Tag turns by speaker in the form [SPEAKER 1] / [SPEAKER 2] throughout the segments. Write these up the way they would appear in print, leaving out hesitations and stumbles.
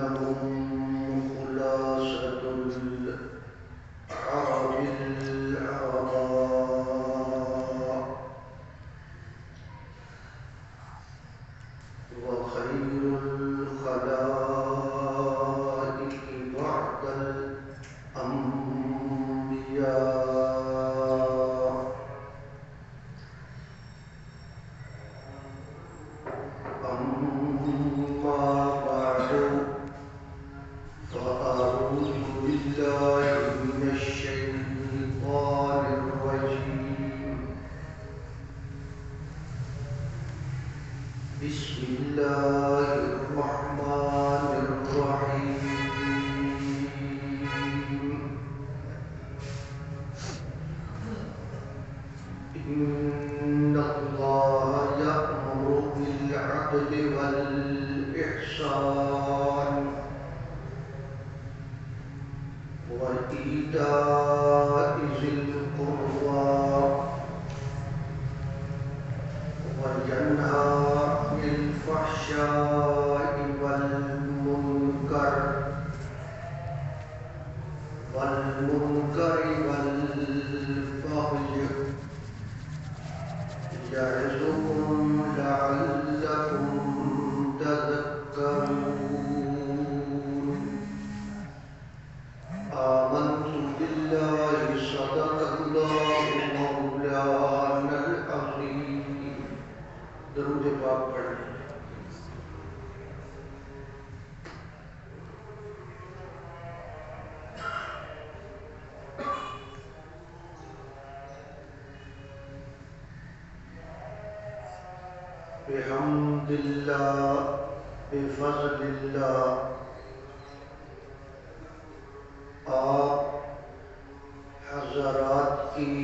[SPEAKER 1] لهم خلاصة العرب العرباء وخير الخلائق بعد الأنبياء أما بعد فأعوذ بالله من الشيطان الرجيم بسم الله الرحمن الرحيم إن الله يأمر بالعدل والإحسان وإيتاء ذي القربى وينهى عن الفحشاء والمنكر والبغي يعظكم لعلكم تذكرون آمنت بالله صدق الله مولانا العظيم درود پاک پڑھیں بحمد اللہ بفضل اللہ آپ حضرات کی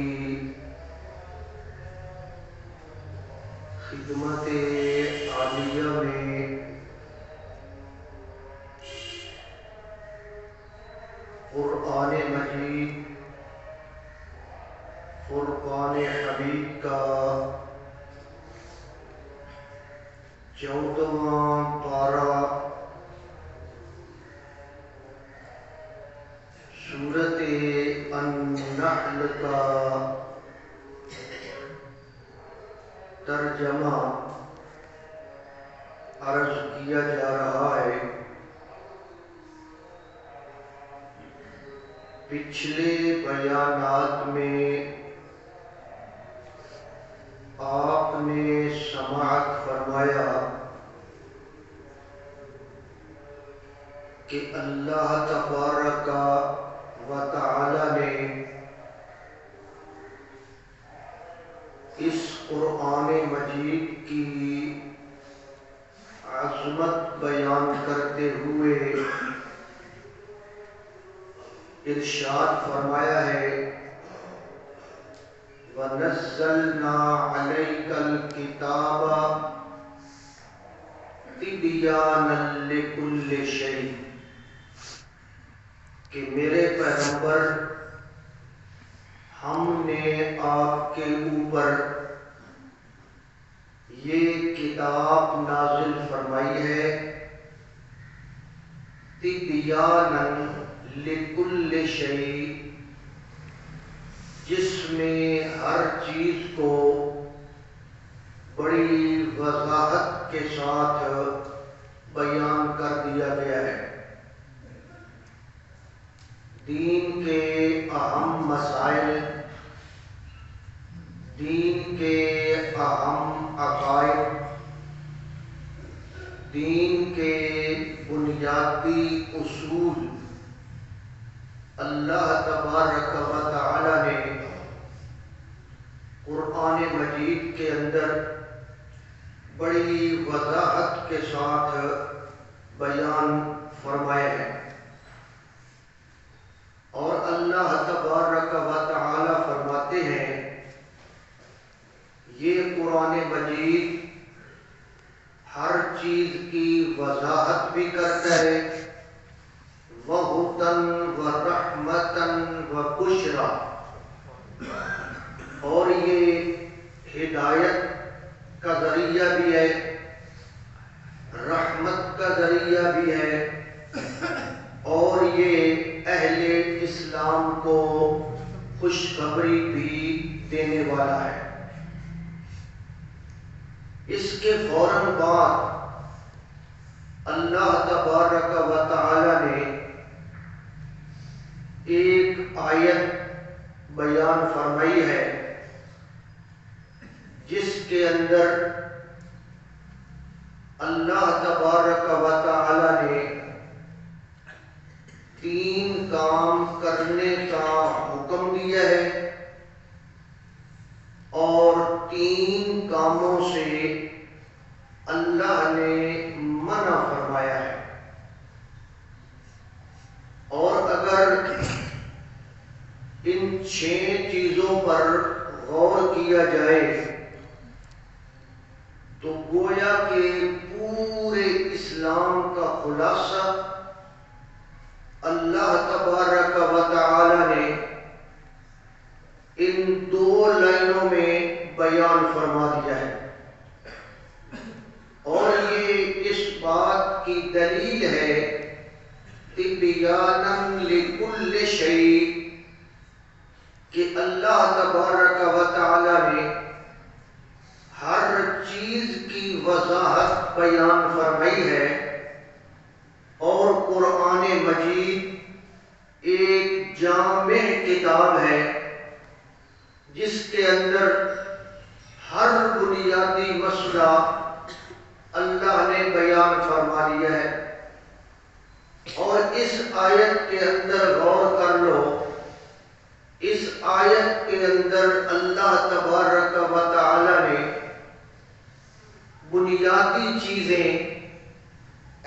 [SPEAKER 1] خدمت عالیہ میں قرآن مجید فرقان حمید کا 14واں پارہ سورۃ النحل کا ترجمہ عرض کیا جا رہا ہے۔ پچھلے بیانات میں آپ نے سماعت فرمایا کہ اللہ تبارک و تعالی نے اس قرآن مجید کی عظمت بیان کرتے ہوئے ارشاد فرمایا ہے وَنَزَّلْنَا عَلَيْكَ الْكِتَابَ تِبْيَانًا لِكُلِّ شَيْءٍ کہ میرے پیغمبر ہم نے آپ کے اوپر یہ کتاب نازل فرمائی ہے تِبْيَانًا لِكُلِّ شَيْءٍ جس میں ہر چیز کو بڑی وضاحت کے ساتھ بیان کر دیا گیا ہے۔ دین کے اہم مسائل، دین کے اہم عقائد، دین کے بنیادی اصول اللہ تبارک و تعالی نے قرآن مجید کے اندر بڑی وضاحت کے ساتھ بیان فرمائے ہیں، اور اللہ تبارک و تعالی فرماتے ہیں یہ قرآن مجید ہر چیز کی وضاحت بھی کرتا ہے وَهُدًى وَرَحْمَةً وَبُشْرًى، اور یہ ہدایت کا ذریعہ بھی ہے، رحمت کا ذریعہ بھی ہے، کو خوشخبری بھی دینے والا ہے۔ اس کے فوراً بعد اللہ تبارک و تعالی نے ایک آیت بیان فرمائی ہے جس کے اندر اللہ تبارک و تعالی نے 3 کام کرنے کا حکم دیا ہے اور 3 کاموں سے اللہ نے منع فرمایا ہے۔ اور اگر ان 6 چیزوں پر غور کیا جائے تو گویا کہ پورے اسلام کا خلاصہ اللہ تبارک و تعالی نے ان 2 لائنوں میں بیان فرما دیا ہے، اور یہ اس بات کی دلیل ہے تبیانا لکل شیء کہ اللہ تبارک و تعالی نے ہر چیز کی وضاحت بیان فرمائی ہے، اور قرآن مجید ایک جامع کتاب ہے جس کے اندر ہر بنیادی مسئلہ اللہ نے بیان فرما دیا ہے۔ اور اس آیت کے اندر غور کر لو، اس آیت کے اندر اللہ تبارک و تعالی نے بنیادی چیزیں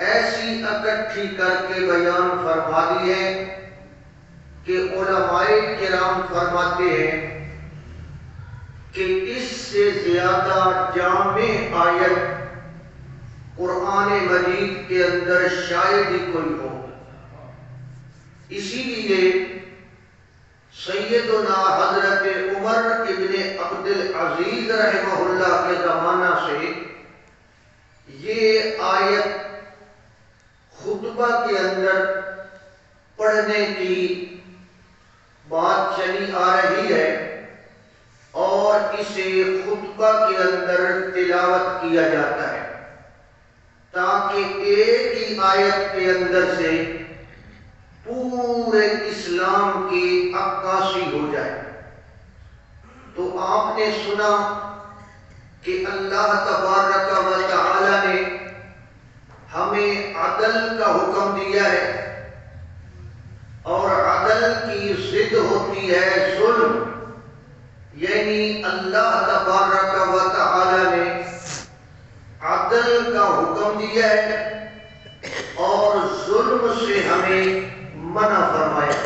[SPEAKER 1] ایسی اکٹھی کر کے بیان فرما دی ہے کہ علماء کرام فرماتے ہیں کہ اس سے زیادہ جامع آیت قرآن مجید کے اندر شاید ہی کوئی ہو۔ اسی لیے سیدنا حضرت عمر ابن عبدالعزیز رحمہ اللہ کے زمانہ سے یہ آیت خطبہ کے اندر پڑھنے کی بات چلی آ رہی ہے، اور اسے خطبہ کے اندر تلاوت کیا جاتا ہے تاکہ ایک ہی آیت کے اندر سے پورے اسلام کی عکاسی ہو جائے۔ تو آپ نے سنا کہ اللہ تبارک و تعالی نے ہمیں عدل کا حکم دیا ہے، اور عدل کی ضد ہوتی ہے ظلم، یعنی اللہ تبارک و تعالی نے عدل کا حکم دیا ہے اور ظلم سے ہمیں منع فرمایا۔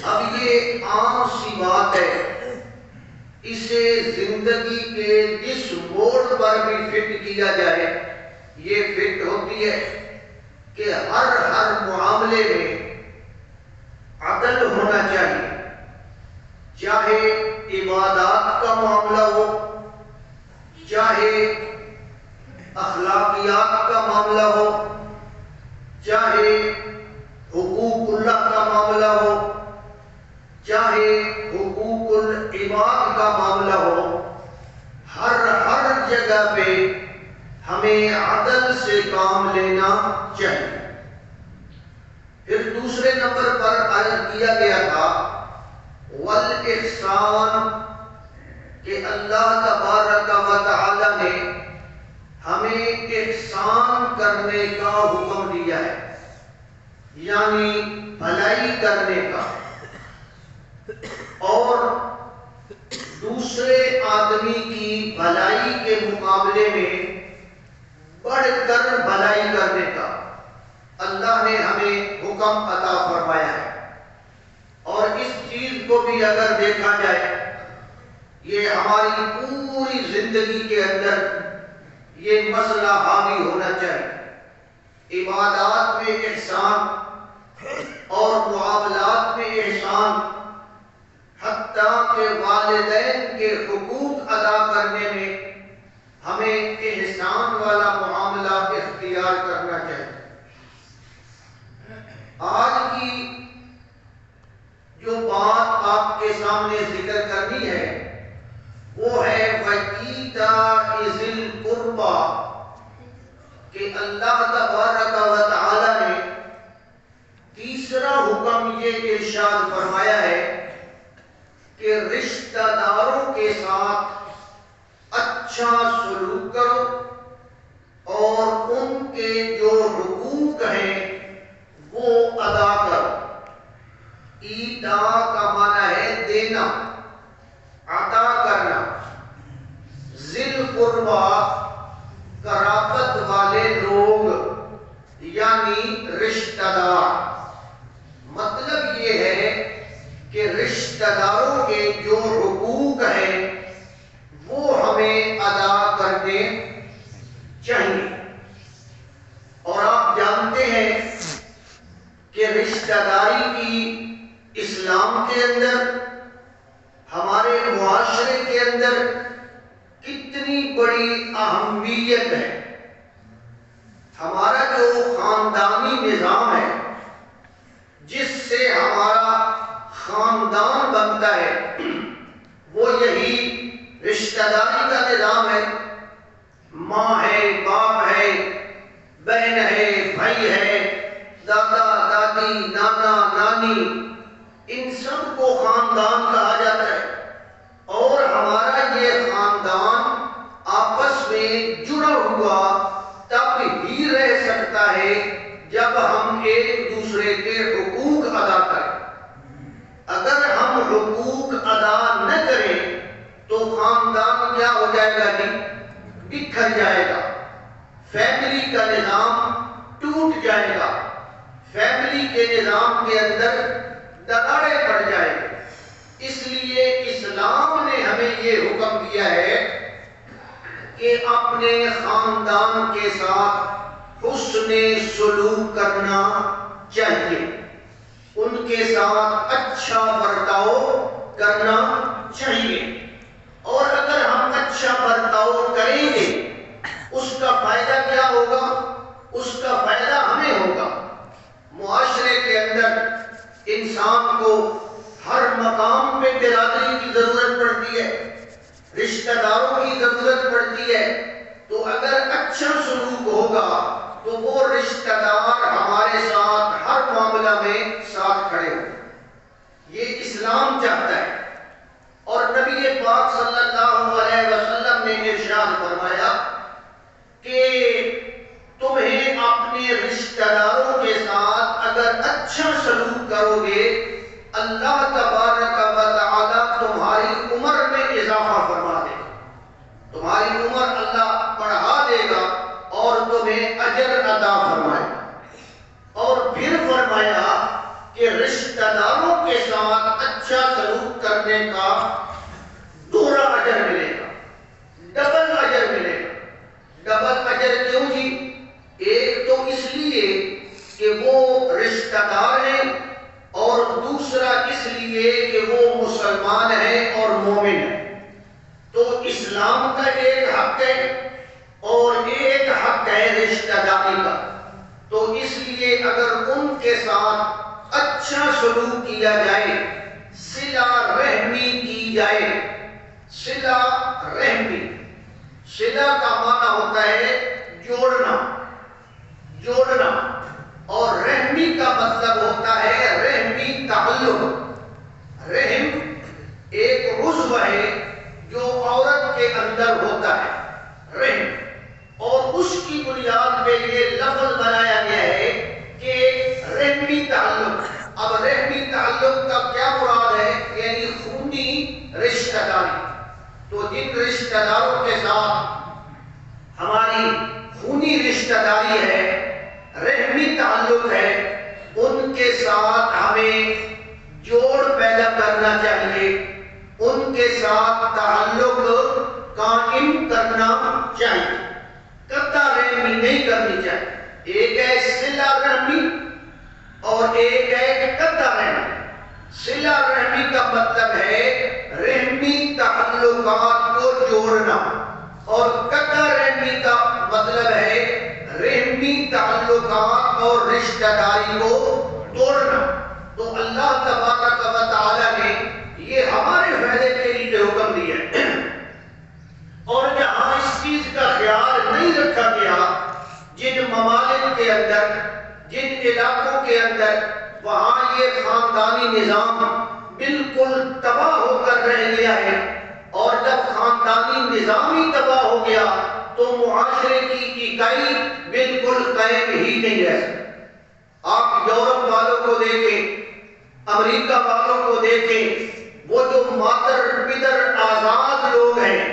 [SPEAKER 1] اب یہ عام سی بات ہے، اسے زندگی کے جس موڑ پر بھی فٹ کیا جائے یہ فٹ ہوتی ہے کہ ہر معاملے میں عدل ہونا چاہیے، چاہے عبادات کا معاملہ ہو، چاہے اخلاقیات کا معاملہ ہو، چاہے حقوق اللہ کا معاملہ ہو، چاہے حقوق العباد کا معاملہ ہو، ہر جگہ پہ ہمیں عدل سے کام لینا چاہیے۔ پھر دوسرے نمبر پر عرض کیا گیا تھا والاحسان، کہ اللہ تبارک و تعالی نے ہمیں احسان کرنے کا حکم دیا ہے، یعنی بھلائی کرنے کا، اور دوسرے آدمی کی بھلائی کے مقابلے میں بڑھ کر بھلائی کرنے کا اللہ نے ہمیں حکم عطا فرمایا ہے۔ اور اس چیز کو بھی اگر دیکھا جائے، یہ ہماری پوری زندگی کے اندر یہ مسئلہ حاوی ہونا چاہیے۔ عبادات میں احسان اور معاملات میں احسان، حتیٰ کہ والدین کے حقوق ادا کرنے میں ہمیں احسان والا معاملہ اختیار کرنا چاہیے۔ آج کی سامنے ذکر کرنی ہے وہ ہے وَإِيتَاءِ ذِي الْقُرْبَى، کہ اللہ تبارک و تعالی نے تیسرا حکم یہ ارشاد فرمایا ہے کہ رشتہ داروں کے ساتھ اچھا سلوک کرو اور ان کے جو حقوق ہیں وہ ادا کرو۔ ایتا کا معنی ہے دینا، عطا کرنا۔ ذل قربا قرابت والے لوگ یعنی رشتہ دار۔ مطلب یہ ہے کہ رشتہ داروں کے جو حقوق ہیں وہ ہمیں ادا کرنے چاہیے۔ اور آپ جانتے ہیں کہ رشتہ داری کی اسلام کے اندر، ہمارے معاشرے کے اندر کتنی بڑی اہمیت ہے۔ ہمارا جو خاندانی نظام ہے، جس سے ہمارا خاندان بنتا ہے، وہ یہی رشتہ داری کا نظام ہے۔ ماں ہے، باپ ہے، بہن ہے، بھائی ہے، دادا دادی، نانا نانی، ان سب کو خاندان کہا جاتا ہے۔ اور ہمارا یہ خاندان آپس میں جڑا ہوا تب ہی رہ سکتا ہے جب ہم ایک دوسرے کے حقوق ادا کریں۔ اگر ہم حقوق ادا نہ کریں تو خاندان کیا ہو جائے گا جی؟ بکھر جائے گا، فیملی کا نظام ٹوٹ جائے گا، فیملی کے نظام کے اندر دراڑیں پڑ جائیں گے۔ اس لیے اسلام نے ہمیں یہ حکم دیا ہے کہ اپنے خاندان کے ساتھ حسن سلوک کرنا چاہیے، ان کے ساتھ اچھا برتاؤ کرنا چاہیے۔ اور اگر ہم اچھا برتاؤ کریں گے اس کا فائدہ کیا ہوگا؟ اس کا فائدہ ہمیں ہوگا۔ معاشرے کے اندر انسان کو ہر مقام پہ برادری کی ضرورت پڑتی ہے، رشتہ داروں کی ضرورت پڑتی ہے۔ تو اگر اچھا سلوک ہوگا تو وہ رشتہ دار ہمارے ساتھ ہر معاملہ میں ساتھ کھڑے ہوں۔ یہ اسلام چاہتا ہے۔ اور نبی پاک صلی اللہ علیہ وسلم نے ارشاد فرمایا کہ تمہیں اپنے رشتہ داروں کے ساتھ اگر اچھا سلوک کرو گے، اللہ تبارک و تعالی تمہاری عمر میں اضافہ فرما دے گا، تمہاری عمر اللہ بڑھا دے گا اور تمہیں اجر عطا فرمائے گا۔ اور پھر فرمایا کہ رشتہ داروں کے ساتھ اچھا سلوک کرنے کا دوہرا اجر ملے گا، ڈبل اجر ملے گا۔ ڈبل اجر کیوں جی؟ ایک تو اس لیے کہ وہ رشتہ دار ہیں، اور دوسرا اس لیے کہ وہ مسلمان ہیں اور مومن ہیں۔ تو اسلام کا ایک حق ہے اور ایک حق ہے رشتہ داری کا۔ تو اس لیے اگر ان کے ساتھ اچھا سلوک کیا جائے، صلہ رحمی کی جائے۔ صلہ رحمی، صلہ کا معنی ہوتا ہے جوڑنا، جوڑنا، اور رحمی کا مطلب ہوتا ہے رحمی تعلق۔ رحم ایک عضو ہے جو عورت کے اندر ہوتا ہے، رحم، اور اس کی بنیاد پہ یہ لفظ بنایا گیا ہے کہ رحمی تعلق۔ اب رحمی تعلق کا کیا مراد ہے؟ یعنی خونی رشتہ داری۔ تو جن رشتہ داروں کے ساتھ ہماری خونی رشتہ داری ہے، رحمی تعلق ہے، ان کے ساتھ ہمیں جوڑ پیدا کرنا چاہیے، ان کے ساتھ تعلق قائم کرنا چاہیے، قطع رحمی نہیں کرنی چاہیے۔ ایک ہے صلہ رحمی اور ایک ہے قطع رحمی۔ صلہ رحمی کا مطلب ہے رحمی تعلقات کو جوڑنا، اور قطع رحمی کا مطلب ہے رحمی تعلقات اور رشتہ داری کو توڑنا۔ تو اللہ تبارک و تعالی نے یہ ہمارے کے اندر، جن علاقوں کے اندر وہاں یہ خاندانی نظام بالکل تباہ ہو کر رہ گیا ہے، اور جب خاندانی نظام ہی تباہ ہو گیا تو معاشرے کی اکائی بالکل قائم ہی نہیں رہ سکتی۔ آپ یورپ والوں کو دیکھیں، امریکہ والوں کو دیکھیں، وہ جو مادر پدر آزاد لوگ ہیں،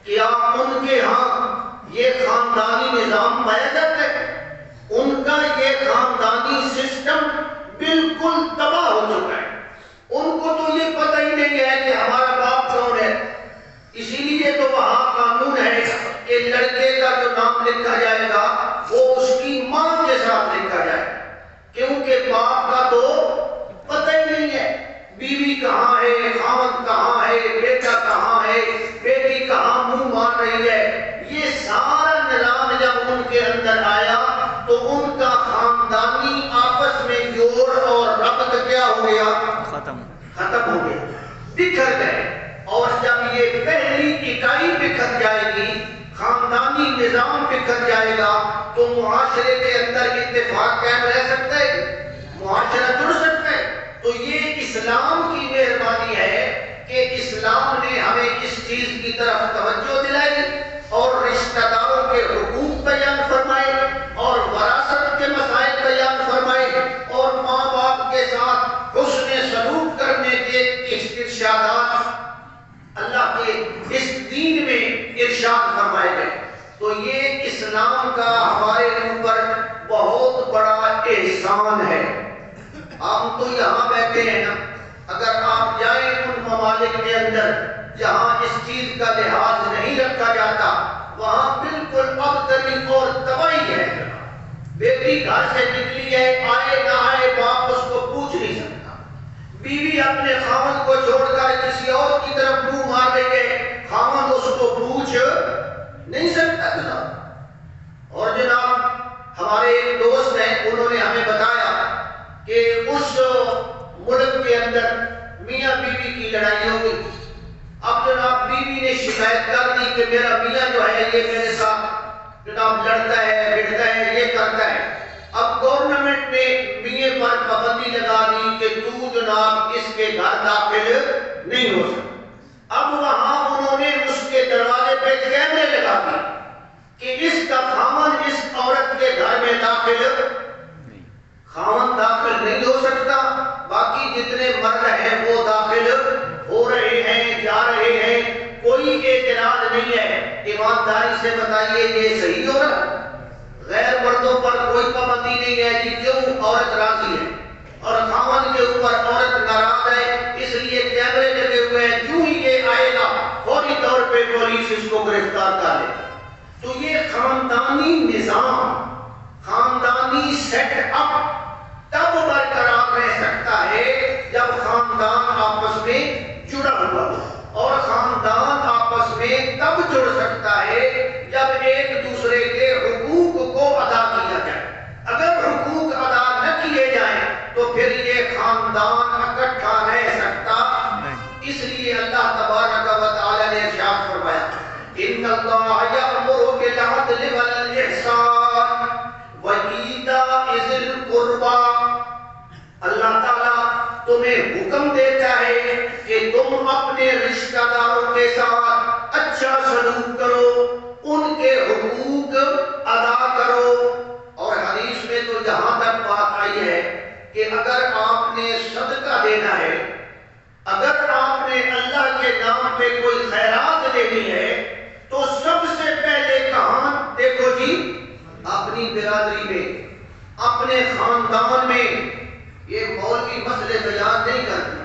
[SPEAKER 1] کیا ان کے ہاں یہ خاندانی نظام پایا جاتا ہے؟ ان کا یہ خاندانی سسٹم بالکل تباہ ہو چکا ہے۔ ان کو تو یہ پتہ ہی نہیں ہے کہ ہمارا باپ کون ہے۔ اسی لیے تو وہاں قانون ہے کہ لڑکے کا جو نام لکھا جائے گا وہ اس کی ماں کے ساتھ لکھا جائے، کیونکہ باپ کا تو پتہ ہی نہیں ہے بیوی کہاں ہے، خاوند کہاں ہے، بیٹا کہاں ہے، بیٹی کہاں منہ مار رہی ہے۔ یہ سارا نظام جب ان کے اندر آیا تو ان کا خاندانی آپس میں جوڑ اور ربط کیا ہو گیا؟ ختم ہو گیا، بکھر گئے۔ اور جب یہ پہلی اکائی بکھر جائے گی، خاندانی نظام بکھر جائے گا، تو معاشرے کے اندر اتفاق قائم رہ سکتا ہے، معاشرہ جڑ سکتا ہے۔ تو یہ اسلام کی مہربانی ہے کہ اسلام نے ہمیں اس چیز کی طرف توجہ دلائی اور رشتہ داروں کے حقوق بیان فرمائے اور وراثت کے مسائل بیان فرمائے اور ماں باپ کے ساتھ حسن سلوک کرنے کے ارشادات اللہ کے اس دین میں ارشاد فرمائے گئے۔ تو یہ اسلام کا ہمارے اوپر بہت بڑا احسان ہے۔ آپ تو یہاں بیٹھے ہیں نا، اگر آپ جائیں ان ممالک کے اندر جہاں اس چیز کا لحاظ نہیں رکھا جاتا، وہاں بالکل ابتری اور تباہی ہے۔ بیٹی گھر سے نکلی ہے، آئے نہ آئے باپ اس کو پوچھ نہیں سکتا۔ بیوی اپنے خاوند کو چھوڑ کر کسی اور کی طرف منہ مار رہی ہے، خاوند اس کو پوچھ نہیں سکتا جناب۔ اور جناب ہمارے ایک دوست ہیں، انہوں نے ہمیں بتایا کہ اس ملک کے اندر میاں بیوی کی لڑائی ہو گئی۔ اب جناب بیوی نے شکایت کر دی کہ میرا میاں جو ہے یہ میرے ساتھ جناب لڑتا ہے، بڑھتا ہے، یہ کرتا ہے۔ اب گورنمنٹ نے میاں پر پابندی لگا دی کہ تو جناب اس کے گھر داخل نہیں ہو سکتا۔ اب وہاں انہوں نے اس کے دروازے پہ کیمرے لگا دیے کہ اس کا خاوند اس عورت کے گھر میں داخل نہیں ہو سکتا، باقی جتنے مرد ہیں وہ داخل ہو رہے ہیں، جا رہے ہیں، کوئی اعتراض نہیں ہے۔ ایمانداری سے بتائیے یہ صحیح ہو رہا؟ غیر مردوں پر کوئی پابندی نہیں ہے کہ کیوں عورت راضی ہے اور خاوند کے اوپر عورت ناراض ہے، اس لیے کیمرے لگے ہوئے ہیں، جو ہی یہ آئے گا فوری طور پہ پولیس اس کو گرفتار کر لے۔ تو یہ خاندانی نظام، خاندانی سیٹ اپ تب برقرار رہ سکتا ہے جب خاندان آپس میں جڑا ہوا ہو، اور خاندان آپس میں تب جڑ سکتا ہے جب ایک دوسرے کے حقوق کو ادا کیا جائے۔ اگر حقوق ادا نہ کیے جائیں تو پھر یہ خاندان اکٹھا رہ سکتا۔ اس لیے اللہ تبارک و تعالی نے ارشاد فرمایا، ان اللہ یأمر بالعدل والاحسان وایتاء ذی القربی۔ اللہ تعالیٰ تمہیں حکم دیتا ہے کہ تم اپنے رشتہ داروں کے ساتھ اچھا سلوک کرو، ان کے حقوق ادا کرو۔ اور حدیث میں تو جہاں تک بات آئی ہے کہ اگر آپ نے صدقہ دینا ہے، اگر آپ نے اللہ کے نام پہ کوئی خیرات دینی ہے، تو سب سے پہلے کہاں دیکھو جی، اپنی برادری میں، اپنے خاندان میں۔ یہ مولوی مسئلے بیان نہیں کرتے،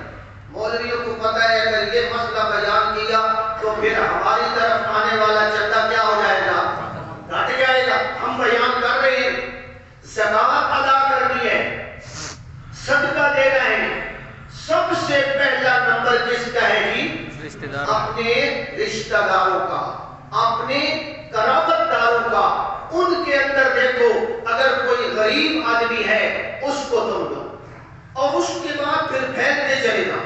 [SPEAKER 1] مولویوں کو پتہ ہے اگر یہ مسئلہ بیان کیا تو پھر ہماری طرف آنے والا چندہ کیا ہو جائے گا؟ گھٹ جائے گا۔ ہم بیان کر رہے ہیں زکوٰۃ ادا کرنی ہے، صدقہ دینا ہے، سب سے پہلا نمبر کس کا ہے جی؟ اپنے رشتہ داروں کا، اپنے قرابت داروں کا۔ ان کے اندر دیکھو، اگر کوئی غریب آدمی ہے اس کو تم دو، اور اس کے بعد پھر پھیلتے چلے جاؤ،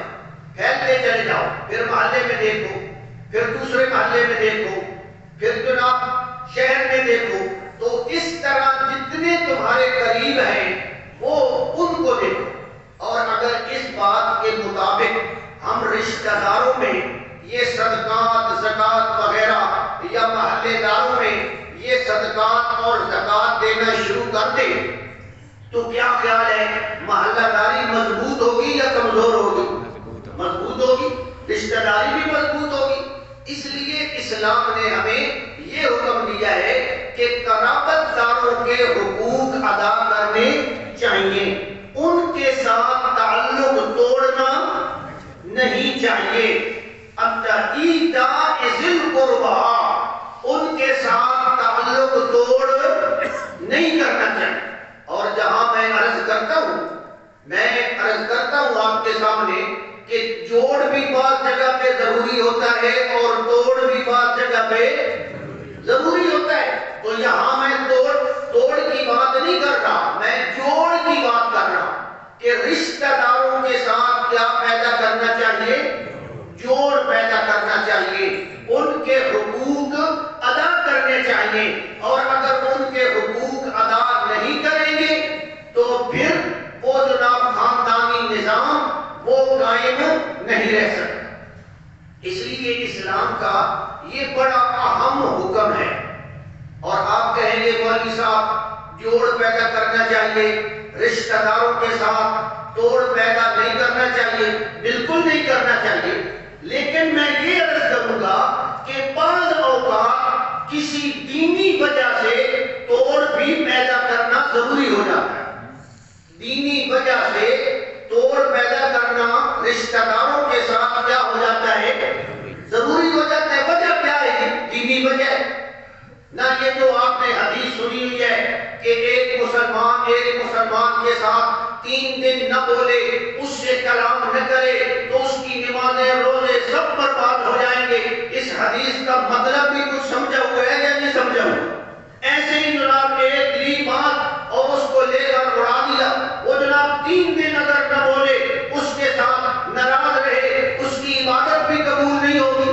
[SPEAKER 1] پھیلتے چلے جاؤ، پھر محلے میں دیکھو، پھر دوسرے محلے میں دیکھو، پھر جناب شہر میں دیکھو۔ تو اس طرح جتنے تم تمہارے قریب ہیں وہ ان کو دیکھو. اور اگر اس بات کے مطابق ہم رشتہ داروں میں یہ صدقات زکوٰۃ وغیرہ یا محلے داروں میں یہ صدقات اور زکوٰۃ دینا شروع کر دیں تو کیا خیال ہے محلہ داری مضبوط ہوگی یا کمزور ہوگی؟ مضبوط ہوگی. رشتہ داری بھی مضبوط ہوگی. اس لیے اسلام نے ہمیں یہ حکم دیا ہے کہ قرابت داروں کے حقوق ادا کرنے چاہیے. ان کے ساتھ تعلق توڑنا نہیں چاہیے. ایتاء ذی القربی، ان کے ساتھ تعلق توڑ نہیں کرنا چاہیے. اور جہاں میں عرض کرتا ہوں آپ کے سامنے کہ جوڑ بھی بعض جگہ پہ ضروری ہوتا ہے اور توڑ بھی بعض جگہ پہ ضروری ہوتا ہے. تو یہاں میں توڑ کی بات نہیں کر رہا، میں جوڑ کی بات کر رہا کہ رشتہ داروں کے ساتھ کیا پیدا کرنا چاہیے؟ جوڑ پیدا کرنا چاہیے. ان کے حقوق ادا کرنے چاہیے. اور اگر ان کے حقوق ادا نہیں کریں گے تو پھر وہ جناب خاندانی نظام وہ قائم نہیں رہ سکتا. اس لیے اسلام کا یہ بڑا اہم حکم ہے. اور آپ کہیں گے مولوی صاحب جوڑ پیدا کرنا چاہیے، رشتہ داروں کے ساتھ توڑ پیدا نہیں کرنا چاہیے. بالکل نہیں کرنا چاہیے. لیکن میں یہ عرض کروں گا کہ بعض اوقات کسی دینی وجہ سے توڑ بھی پیدا کرنا ضروری ہو جاتا ہے. دینی وجہ سے توڑ پیدا کرنا رشتہ داروں کے ساتھ کیا ہو جاتا ہے؟ ضروری ہو جاتا ہے. وجہ کیا ہے؟ دینی وجہ. نہ یہ جو آپ نے حدیث سنی ہوئی ہے کہ ایک مسلمان کے ساتھ 3 دن نہ بولے، اس سے کلام نہ کرے تو اس کی نمازیں روزے سب برباد ہو جائیں گے. اس حدیث کا مطلب بھی کچھ سمجھا ہوا ہے یا نہیں سمجھا ہوا؟ ایسے ہی جناب ایک لی بات اور اس کو لے کر اڑا دیا. وہ جناب 3 دن اگر نہ بولے، اس کے ساتھ ناراض رہے، اس کی عبادت بھی قبول نہیں ہوگی.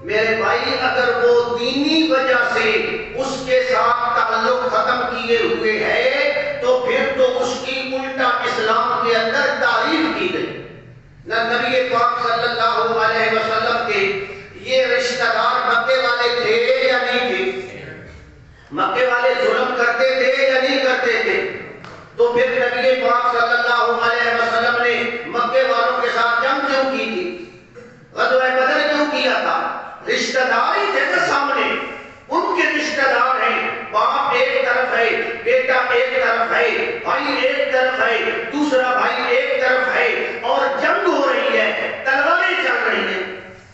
[SPEAKER 1] میرے بھائی اگر وہ دینی وجہ سے اس کے ساتھ تعلق ختم کیے ہوئے ہے تو پھر تو اس کی الٹا اسلام کے اندر تعریف کی گئی. نہ نبی پاک صلی اللہ علیہ وسلم کے یہ رشتہ دار مکے والے تھے یا نہیں تھے؟ مکے والے ظلم کرتے تھے یا نہیں کرتے تھے؟ تو پھر نبی پاک صلی اللہ علیہ وسلم نے مکے والوں کے ساتھ جنگ کیوں کی تھی؟ غزوہ بدر کیوں کیا تھا؟ رشتہ دار ہی تھے نا سامنے. ان کے رشتہ دار ہیں، باپ ایک طرف ہے، بیٹا ایک طرف ہے، بھائی ایک طرف ہے، دوسرا بھائی ایک طرف ہے، اور جنگ ہو رہی ہے، تلواریں چل رہی ہیں.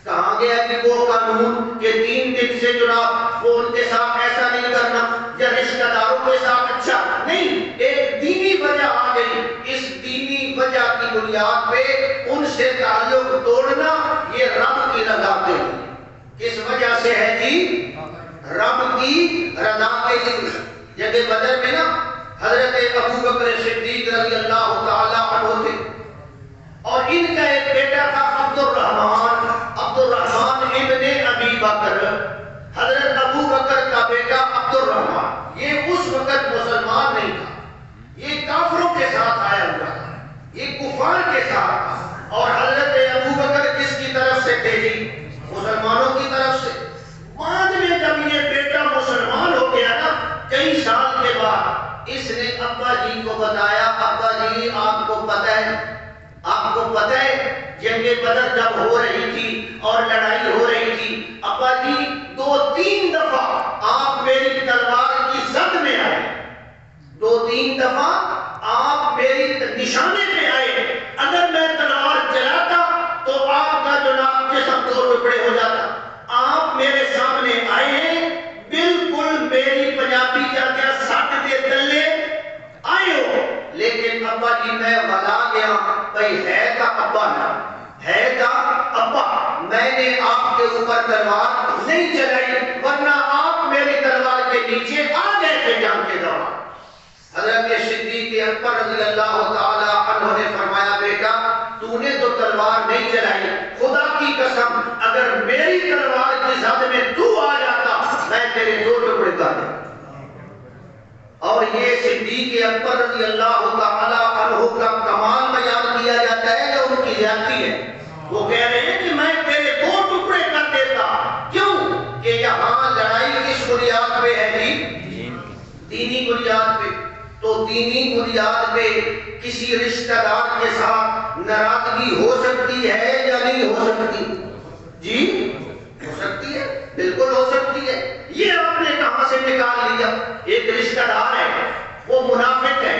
[SPEAKER 1] کہاں گیا کہ وہ قانون کہ 3 دن سے جناب وہ ان کے ساتھ ایسا نہیں کرنا یا رشتہ داروں کے ساتھ اچھا نہیں؟ ایک دینی وجہ آ گئی. اس دینی وجہ کی بنیاد پہ ان سے تعلق توڑنا یہ رب کی رضا کے لیے. کس وجہ سے ہے جی؟ رب کی رضا کے لیے. جنگ بدر میں نا حضرت ابو بکر صدیق رضی اللہ تعالی عنہ تھے اور ان کا ایک بیٹا تھا عبد الرحمن ابن ابی بکر. حضرت ابو بکر کا بیٹا عبد الرحمن یہ اس وقت مسلمان نہیں تھا، یہ کافروں کے ساتھ آیا ہوا تھا، یہ کفار کے ساتھ تھا. اور حضرت ابو بکر کس کی طرف سے تھے جی؟ مسلمانوں کی طرف سے. بعد میں جب یہ بیٹا مسلمان ہو گیا نا کئی سال کے بعد اس نے ابا جی کو بتایا، ابا جی آپ کو پتہ ہے جنگ بدر جب ہو رہی تھی اور لڑائی ہو رہی تھی، ابا جی 2-3 دفعہ آپ میری تلوار کی زد میں آئے، 2-3 دفعہ آپ میری نشانے میں آئے. اگر میں تلوار چلاتا تو آپ کا جناب جسم 2 ٹکڑے ہو جاتا. آپ میرے سامنے آئے ہیں، بالکل میری پنجابی چاچا سٹ دے تلے آئے ہو. لیکن ابا جی میں بتا گیا بھائی ہے کا ابا نہ ہے کا ابا، میں نے آپ کے اوپر تلوار نہیں چلائی ورنہ آپ میری تلوار کے نیچے آ گئے تھے جنگ کے دوران. حضرت صدیق اکبر رضی اللہ تعالی عنہ نے فرمایا بیٹا تو نے تو تلوار نہیں چلائی، خدا کی قسم اگر میری تلوار کی زد میں تو آ جاتا میں تیرے 2 ٹکڑے کر دیتا. اور یہ صدیق اکبر رضی اللہ تعالی عنہ کا کمال بیان کیا جاتا ہے یا ان کی زیادتی ہے؟ وہ کہہ رہے ہیں کہ میں تیرے 2 ٹکڑے کر دیتا. کیوں؟ کہ یہاں لڑائی کس بنیاد پہ ہے جی؟ دینی بنیاد پہ. تو دینی بنیاد پہ کسی رشتہ دار کے ساتھ ناراضگی ہو سکتی ہے یا نہیں ہو سکتی؟ جی ہو سکتی ہے، بالکل ہو سکتی ہے. یہ آپ نے کہاں سے نکال لیا؟ ایک رشتہ دار ہے، وہ منافق ہے،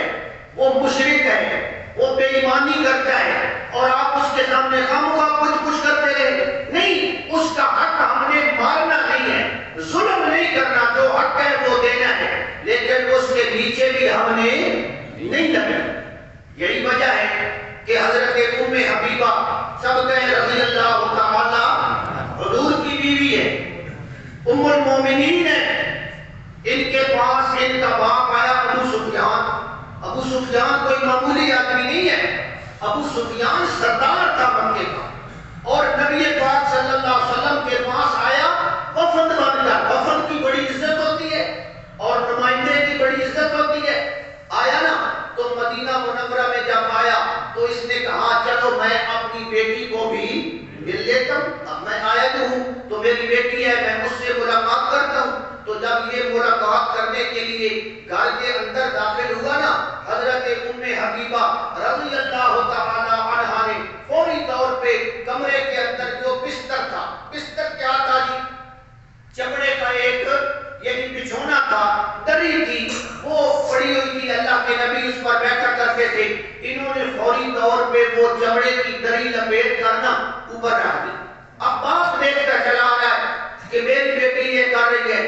[SPEAKER 1] وہ مشرک ہے، وہ بے ایمانی کرتا ہے، اور آپ اس کے سامنے خامخواہ کچھ کرتے رہے. نہیں، اس کا حق ہم نے مارنا نہیں ہے، ظلم نہیں کرنا، جو حق ہے وہ دینا ہے، لیکن اس کے نیچے بھی ہم نے نہیں لگنا. یہی وجہ ہے کہ حضرت ام حبیبہ سب کے رضی اللہ تعالی حضور کی بیوی ہے، ام المومنین ہے. ان کے پاس ان کا باپ آیا ابو سفیان. ابو سفیان کوئی معمولی آدمی نہیں ہے، ابو سفیان سردار تھا مکے کا، اور نبی پاک صلی اللہ علیہ وسلم کے پاس آیا وفد بن کر. وفد کی بڑی عزت ہوتی ہے اور نمائندے کی بڑی عزت ہوتی ہے. آیا نا تو مدینہ منورہ میں جب آیا تو اس نے کہا چلو میں اپنی بیٹی کو بھی مل لیتا ہوں. اب میں آیا جو ہوں تو میری بیٹی ہے، میں اس سے ملاقات کرتا ہوں. تو جب یہ ملاقات کرنے کے لیے گھر کے اندر داخل ہوا نا، حضرت ام حبیبہ رضی اللہ تعالی عنہا نے فوری طور پہ کمرے کے اندر جو بستر تھا، بستر کیا تھا جی؟ چمڑے کا ایک یعنی بچھونا تھا، دری تھی، وہ پڑی ہوئی تھی، اللہ کے نبی اس پر بیٹھا کرتے تھے. انہوں نے فوری طور پہ وہ چمڑے کی دری لپیٹ کرنا اوپر رکھ دی. اب باپ دیکھتا چلا آ رہا ہے کہ میری بیٹی یہ کر رہی ہے.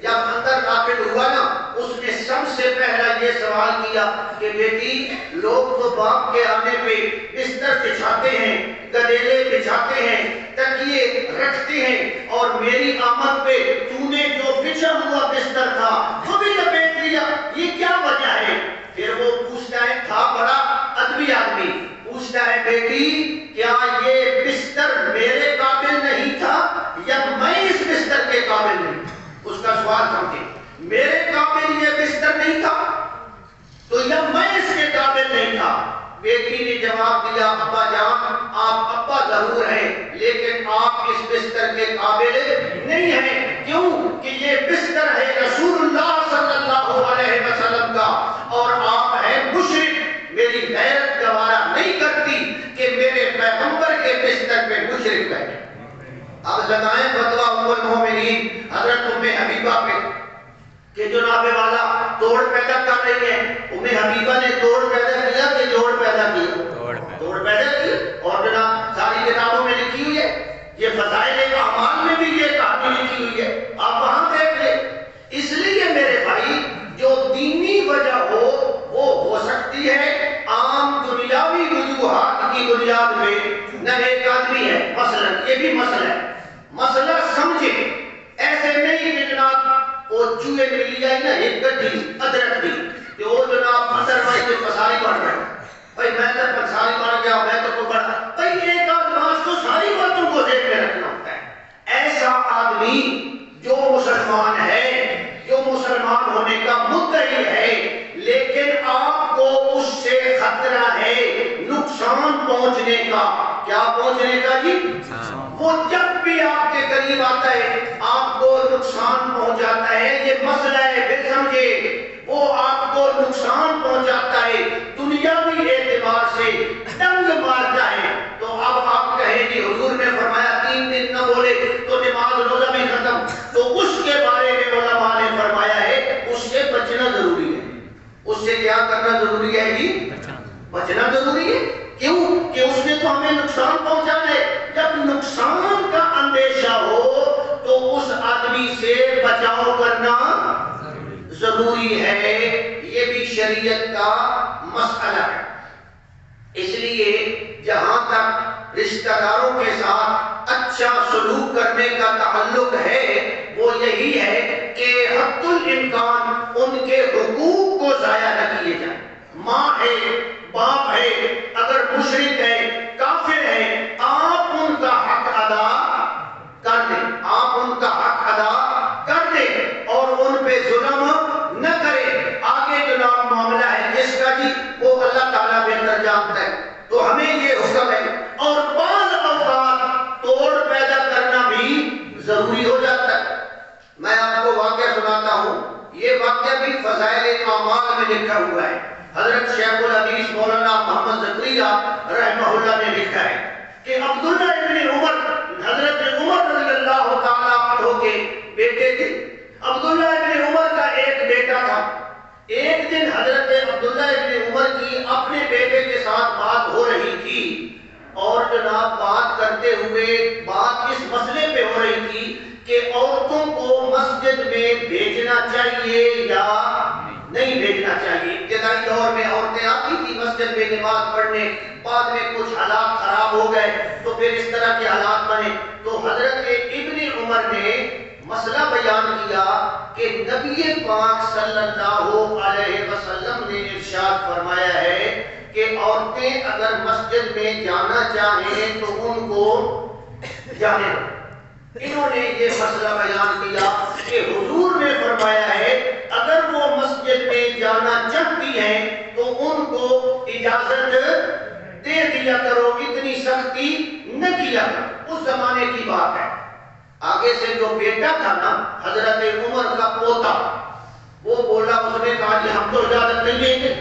[SPEAKER 1] جب اندر داخل ہوا نا، اس نے سب سے پہلا یہ سوال کیا کہ بیٹی، لوگ تو باپ کے آنے پہ بستر بچھاتے ہیں، گدیلے بچھاتے ہیں، تکیے رکھتے ہیں، اور میری آمد پہ تو نے جو بچھا ہوا بستر تھا وہ بھی لپیٹ لیا، یہ کیا وجہ ہے؟ پھر وہ پوچھتا ہے، تھا بڑا ادبی آدمی، پوچھتا ہے بیٹی کیا یہ بستر میرے قابل نہیں تھا یا میں اس بستر کے قابل نہیں؟ اس کا سوال سمجھے، میرے قابل یہ بستر نہیں تھا تو یا میں اس کے قابل نہیں تھا؟ بیٹی نے جواب دیا، ابا جان آپ ابا ضرور ہیں لیکن آپ اس بستر کے قابل نہیں ہیں. کیوں کہ یہ بستر ہے رسول اللہ صلی اللہ علیہ وسلم کا اور آپ ہیں مشرک. میری غیرت گوارا نہیں کرتی کہ میرے پیغمبر کے بستر پہ مشرک بیٹھے. اب لگائیں فتویٰ ام المومنین حضرت ام حبیبہ پہ کہ جناب والا توڑ پیدا کر رہی ہے. ام حبیبہ نے توڑ پیدا کیا کہ جوڑ پیدا کیا؟ توڑ پیدا کی. اور جناب ساری کتابوں میں لکھی ہوئی ہے، یہ فضائل اعمال میں بھی یہ کہانی لکھی ہوئی ہے، آپ وہاں دیکھ لیں. اس لیے میرے بھائی جو دینی وجہ ہو وہ ہو سکتی ہے عام دنیاوی وجوہات کی بنیاد میں. نہ ایک آدمی ہے مثلا، یہ بھی مسئلہ ہے، مسئلہ سمجھے، ایسے نہیں کہ جناب وہ چوہے میں لیا نا ایک گڈھی ادرک دی کہ وہ جناب اندر میں کوئی پساری بڑھ رہا ہے، بھائی میں تو پساری بڑھ گیا، میں تو کوئی بڑھا، بھائی ایک آدمی کو ساری باتوں کو ذہن میں رکھنا ہوتا ہے. ایسا آدمی جو مسلمان ہے، جو مسلمان ہونے کا مدعی ہے، لیکن آپ کو اس سے خطرہ ہے نقصان پہنچنے کا. کیا پہنچنے کا جی؟ وہ جب بھی آپ کے قریب آتا ہے آپ کو نقصان پہنچاتا ہے. یہ مسئلہ ہے، پھر سمجھے، وہ آپ کو نقصان پہنچاتا ہے، دنیاوی اعتبار سے ڈنگ مارتا ہے. تو اب آپ کہیں جی حضور نے فرمایا 3 دن نہ بولے تو نماز روزہ بھی ختم، تو اس کے بارے میں علماء نے فرمایا ہے اس سے بچنا ضروری ہے. اس سے کیا کرنا ضروری ہے جی؟ بچنا ضروری ہے. کیوں کہ اس نے تو ہمیں نقصان پہنچانا ہے. جب نقصان کا اندیشہ ہو تو اس آدمی سے بچاؤ کرنا ضروری ہے. یہ بھی شریعت کا مسئلہ ہے. اس لیے جہاں تک رشتہ داروں کے ساتھ اچھا سلوک کرنے کا تعلق ہے وہ یہی ہے کہ حد الامکان ان کے حقوق کو ضائع نہ کیے جائیں. ماں ہے، باپ ہے، اگر مشرک ہے، کافر ہے، آپ ان کا حق ادا کر دیں، آپ ان کا حق ادا کر دیں اور ان پہ ظلم نہ کریں. آگے بہتر جانتا ہے، تو ہمیں یہ حکم ہے۔ اور بعض اوقات توڑ پیدا کرنا بھی ضروری ہو جاتا ہے۔ میں آپ کو واقعہ سناتا ہوں، یہ واقعہ بھی فضائل اعمال میں لکھا ہوا ہے۔ حضرت شیخ الحدیث مولانا محمد زکریا رحمہ اللہ نے لکھا ہے کہ عبداللہ ابن عمر حضرت عمر رضی اللہ تعالیٰ عنہ کے بیٹے تھے۔ عبداللہ ابن عمر کا ایک بیٹا تھا۔ ایک دن حضرت عبداللہ ابن عمر کی اپنے بیٹے کے ساتھ بات ہو رہی تھی، اور جناب بات کرتے ہوئے بات اس مسئلے پہ ہو رہی تھی کہ عورتوں کو مسجد میں بھیجنا چاہیے یا نہیں بھیجنا چاہیے۔ ابتدائی دور میں عورتیں آتی تھی مسجد میں نماز پڑھنے، بعد میں کچھ حالات خراب ہو گئے تو پھر اس طرح کے حالات بنے، تو حضرت ابن عمر نے مسئلہ بیان کیا کہ نبی پاک صلی اللہ علیہ وسلم نے ارشاد فرمایا ہے کہ عورتیں اگر مسجد میں جانا چاہیں تو ان کو جانے دو۔ انہوں نے یہ مسئلہ بیان کیا کہ حضور نے فرمایا ہے اگر وہ مسجد میں جانا چاہتی ہیں تو ان کو اجازت دے دیا کرو، اتنی سختی نہ کیا کرو۔ اس زمانے کی بات ہے۔ آگے سے جو بیٹا تھا نا حضرت عمر کا پوتا، وہ بولا، اس نے کہا کہ ہم تو اجازت نہیں دیں گے،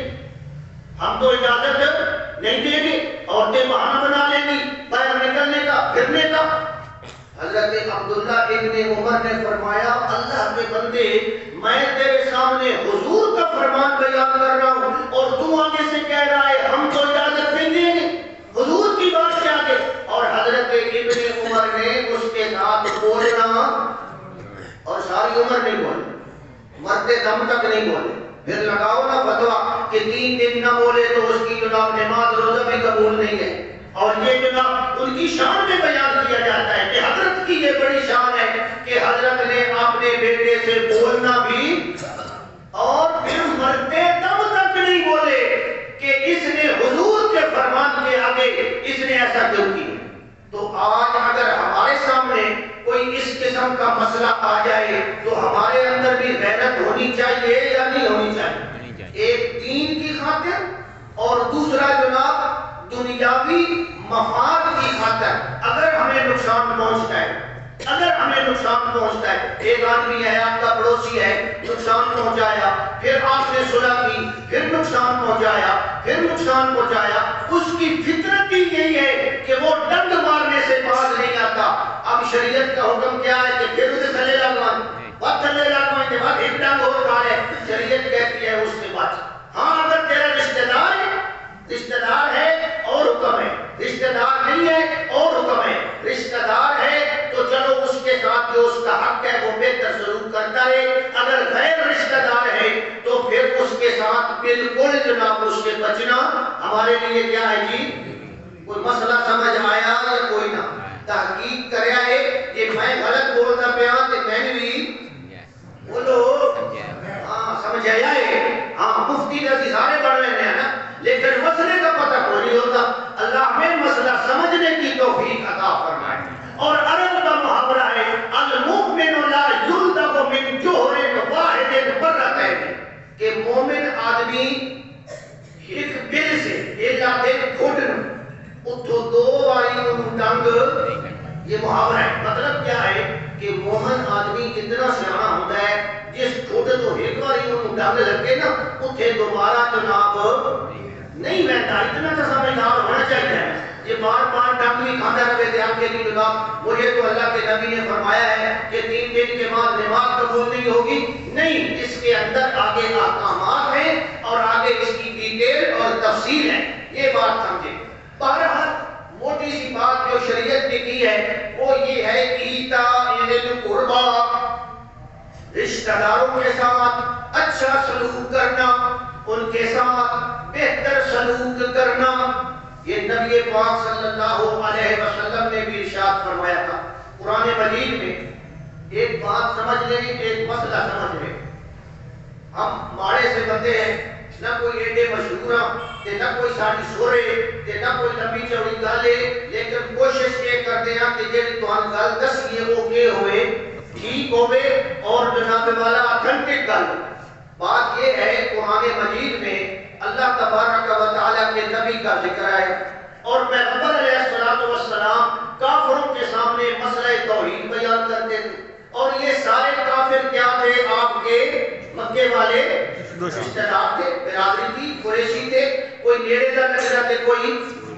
[SPEAKER 1] ہم تو اجازت نہیں دیں گے، عورتیں بہانہ بنا لیں گی باہر نکلنے کا، پھرنے کا۔ حضرت عبداللہ ابن عمر نے فرمایا اللہ کے بندے، میں تیرے سامنے حضور کا فرمان بیان کر رہا ہوں اور تو آگے سے کہہ رہا ہے ہم تو اجازت نہیں دیں گے، حضور کی بات کے آگے۔ اور حضرت ابن عمر نے اس کے ساتھ بولنا اور ساری عمر نہیں بولے، مرتے دم تک نہیں بولے۔ پھر لگاؤ نا فتویٰ کہ 3 دن نہ بولے تو اس کی جناب نماز روزہ بھی قبول نہیں ہے، اور یہ جناب ان کی شان میں بیان کیا جاتا ہے کہ حضرت کی یہ بڑی شان ہے کہ حضرت نے اپنے بیٹے سے بولنا بھی اور پھر مرتے دم تک نہیں بولے کہ اس نے حضور کے فرمان کے آگے اس نے ایسا کیوں کیا۔ تو آج اگر ہمارے سامنے کوئی اس قسم کا مسئلہ آ جائے تو ہمارے اندر بھی غیرت ہونی چاہیے یا نہیں ہونی چاہیے؟ ایک دین کی خاطر اور دوسرا جناب دنیاوی مفاد کی خاطر اگر ہمیں نقصان پہنچتا ہے، اگر ہمیں نقصان پہنچتا ہے، ایک آدمی ہے آپ کا پڑوسی ہے، نقصان پہنچایا، پھر آپ نے صلح کی، پھر نقصان پہنچایا، پھر نقصان پہنچایا، اس کی فطرت ہی یہی ہے کہ وہ ڈنڈ مارنے سے باز نہیں آتا۔ اب شریعت کا حکم کیا ہے کہ پھر اسے تھلے لگوائیں، بات تھلے لگوائیں کے بعد ایک ڈنڈ اور مارے، شریعت کہتی ہے اس سے بات۔ ہاں اگر تیرا رشتہ دار ہے، رشتہ دار ہے اور حکم ہے، رشتہ دار نہیں ہے اور حکم ہے، رشتہ دار ہے تو چلو اس کے ساتھ جو اس کا حق ہے وہ بہتر سلوک کرتا ہے، اگر غیر رشتہ دار ہے تو پھر اس کے ساتھ بالکل جناب اس سے بچنا ہمارے لیے کیا ہے جی؟ کوئی مسئلہ سمجھ آیا یا کوئی نہ؟ تحقیق کریا ہے کہ میں غلط بولتا پیا کہ میں نے بھی بولو ہاں سمجھ آیا ہے۔ ہاں مفتی کا سارے پڑھ رہے ہیں نا، لیکن مسئلے کا پتہ کوئی نہیں ہوتا۔ اللہ ہمیں مسئلہ سمجھنے کی توفیق عطا فرمائے۔ اور عرب کا محاورہ ہے المؤمن لا یلدغ من جوہر واحد مرتين، کہ مومن آدمی ایک دل سے ایلا دل کھوٹن اتھو 2 باری انہوں ڈنگ، یہ محاورہ ہے۔ مطلب کیا ہے کہ مومن آدمی اتنا سیانا ہوتا ہے جس کھوٹے تو ایک باری انہوں ڈنگ لگے نا اتھے دوبارہ جناب نہیں بہتا، اتنا کا سمجھدار ہونا چاہیے۔ یہ بار بار ڈنگ بھی کھانا رہے تھے آپ کے لیے جناب، مجھے تو اللہ کے نبی نے فرمایا ہے کہ 3 دن کے بعد نماز قبول نہیں ہوگی، نہیں، اس کے اندر آگے احکامات ہیں اور آگے اس کی ڈیٹیل اور تفصیل ہے، یہ بات سمجھیں۔ بہرحال موٹی سی بات جو شریعت نے کی ہے وہ یہ ہے ایتاء ذی القربی، رشتہ داروں کے ساتھ اچھا سلوک کرنا، ان کے ساتھ بہتر سلوک کرنا۔ یہ نبی پاک صلی اللہ علیہ وسلم نے بھی ارشاد فرمایا تھا۔ قرآن مجید میں ایک بات سمجھ لیں، ایک مسئلہ سمجھ لیں۔ ہم ماڑے سے بندے ہیں، نہ کوئی ایڈے مشہور تے نہ کوئی ساری سورے تے نہ کوئی لمبی چوڑی گل ہے، لیکن کوشش یہ کرتے ہیں کہ جیڑی تہاں گل دسیے وہ کہ ہوئے ٹھیک ہوئے اور جناب والا اتھینٹک گل۔ بات یہ ہے قرآن مجید میں اللہ تبارک و تعالیٰ کے نبی کا ذکر ہے اور پیغمبر علیہ الصلوۃ والسلام کافروں کے سامنے مسئلہ توحید بیان کرتے تھے، اور یہ سارے کافر کیا تھے؟ آپ کے مکے والے رشتہ دار تھے، برادری تھی، قریشی تھے، کوئی نیڑے کا لگتا تھے، کوئی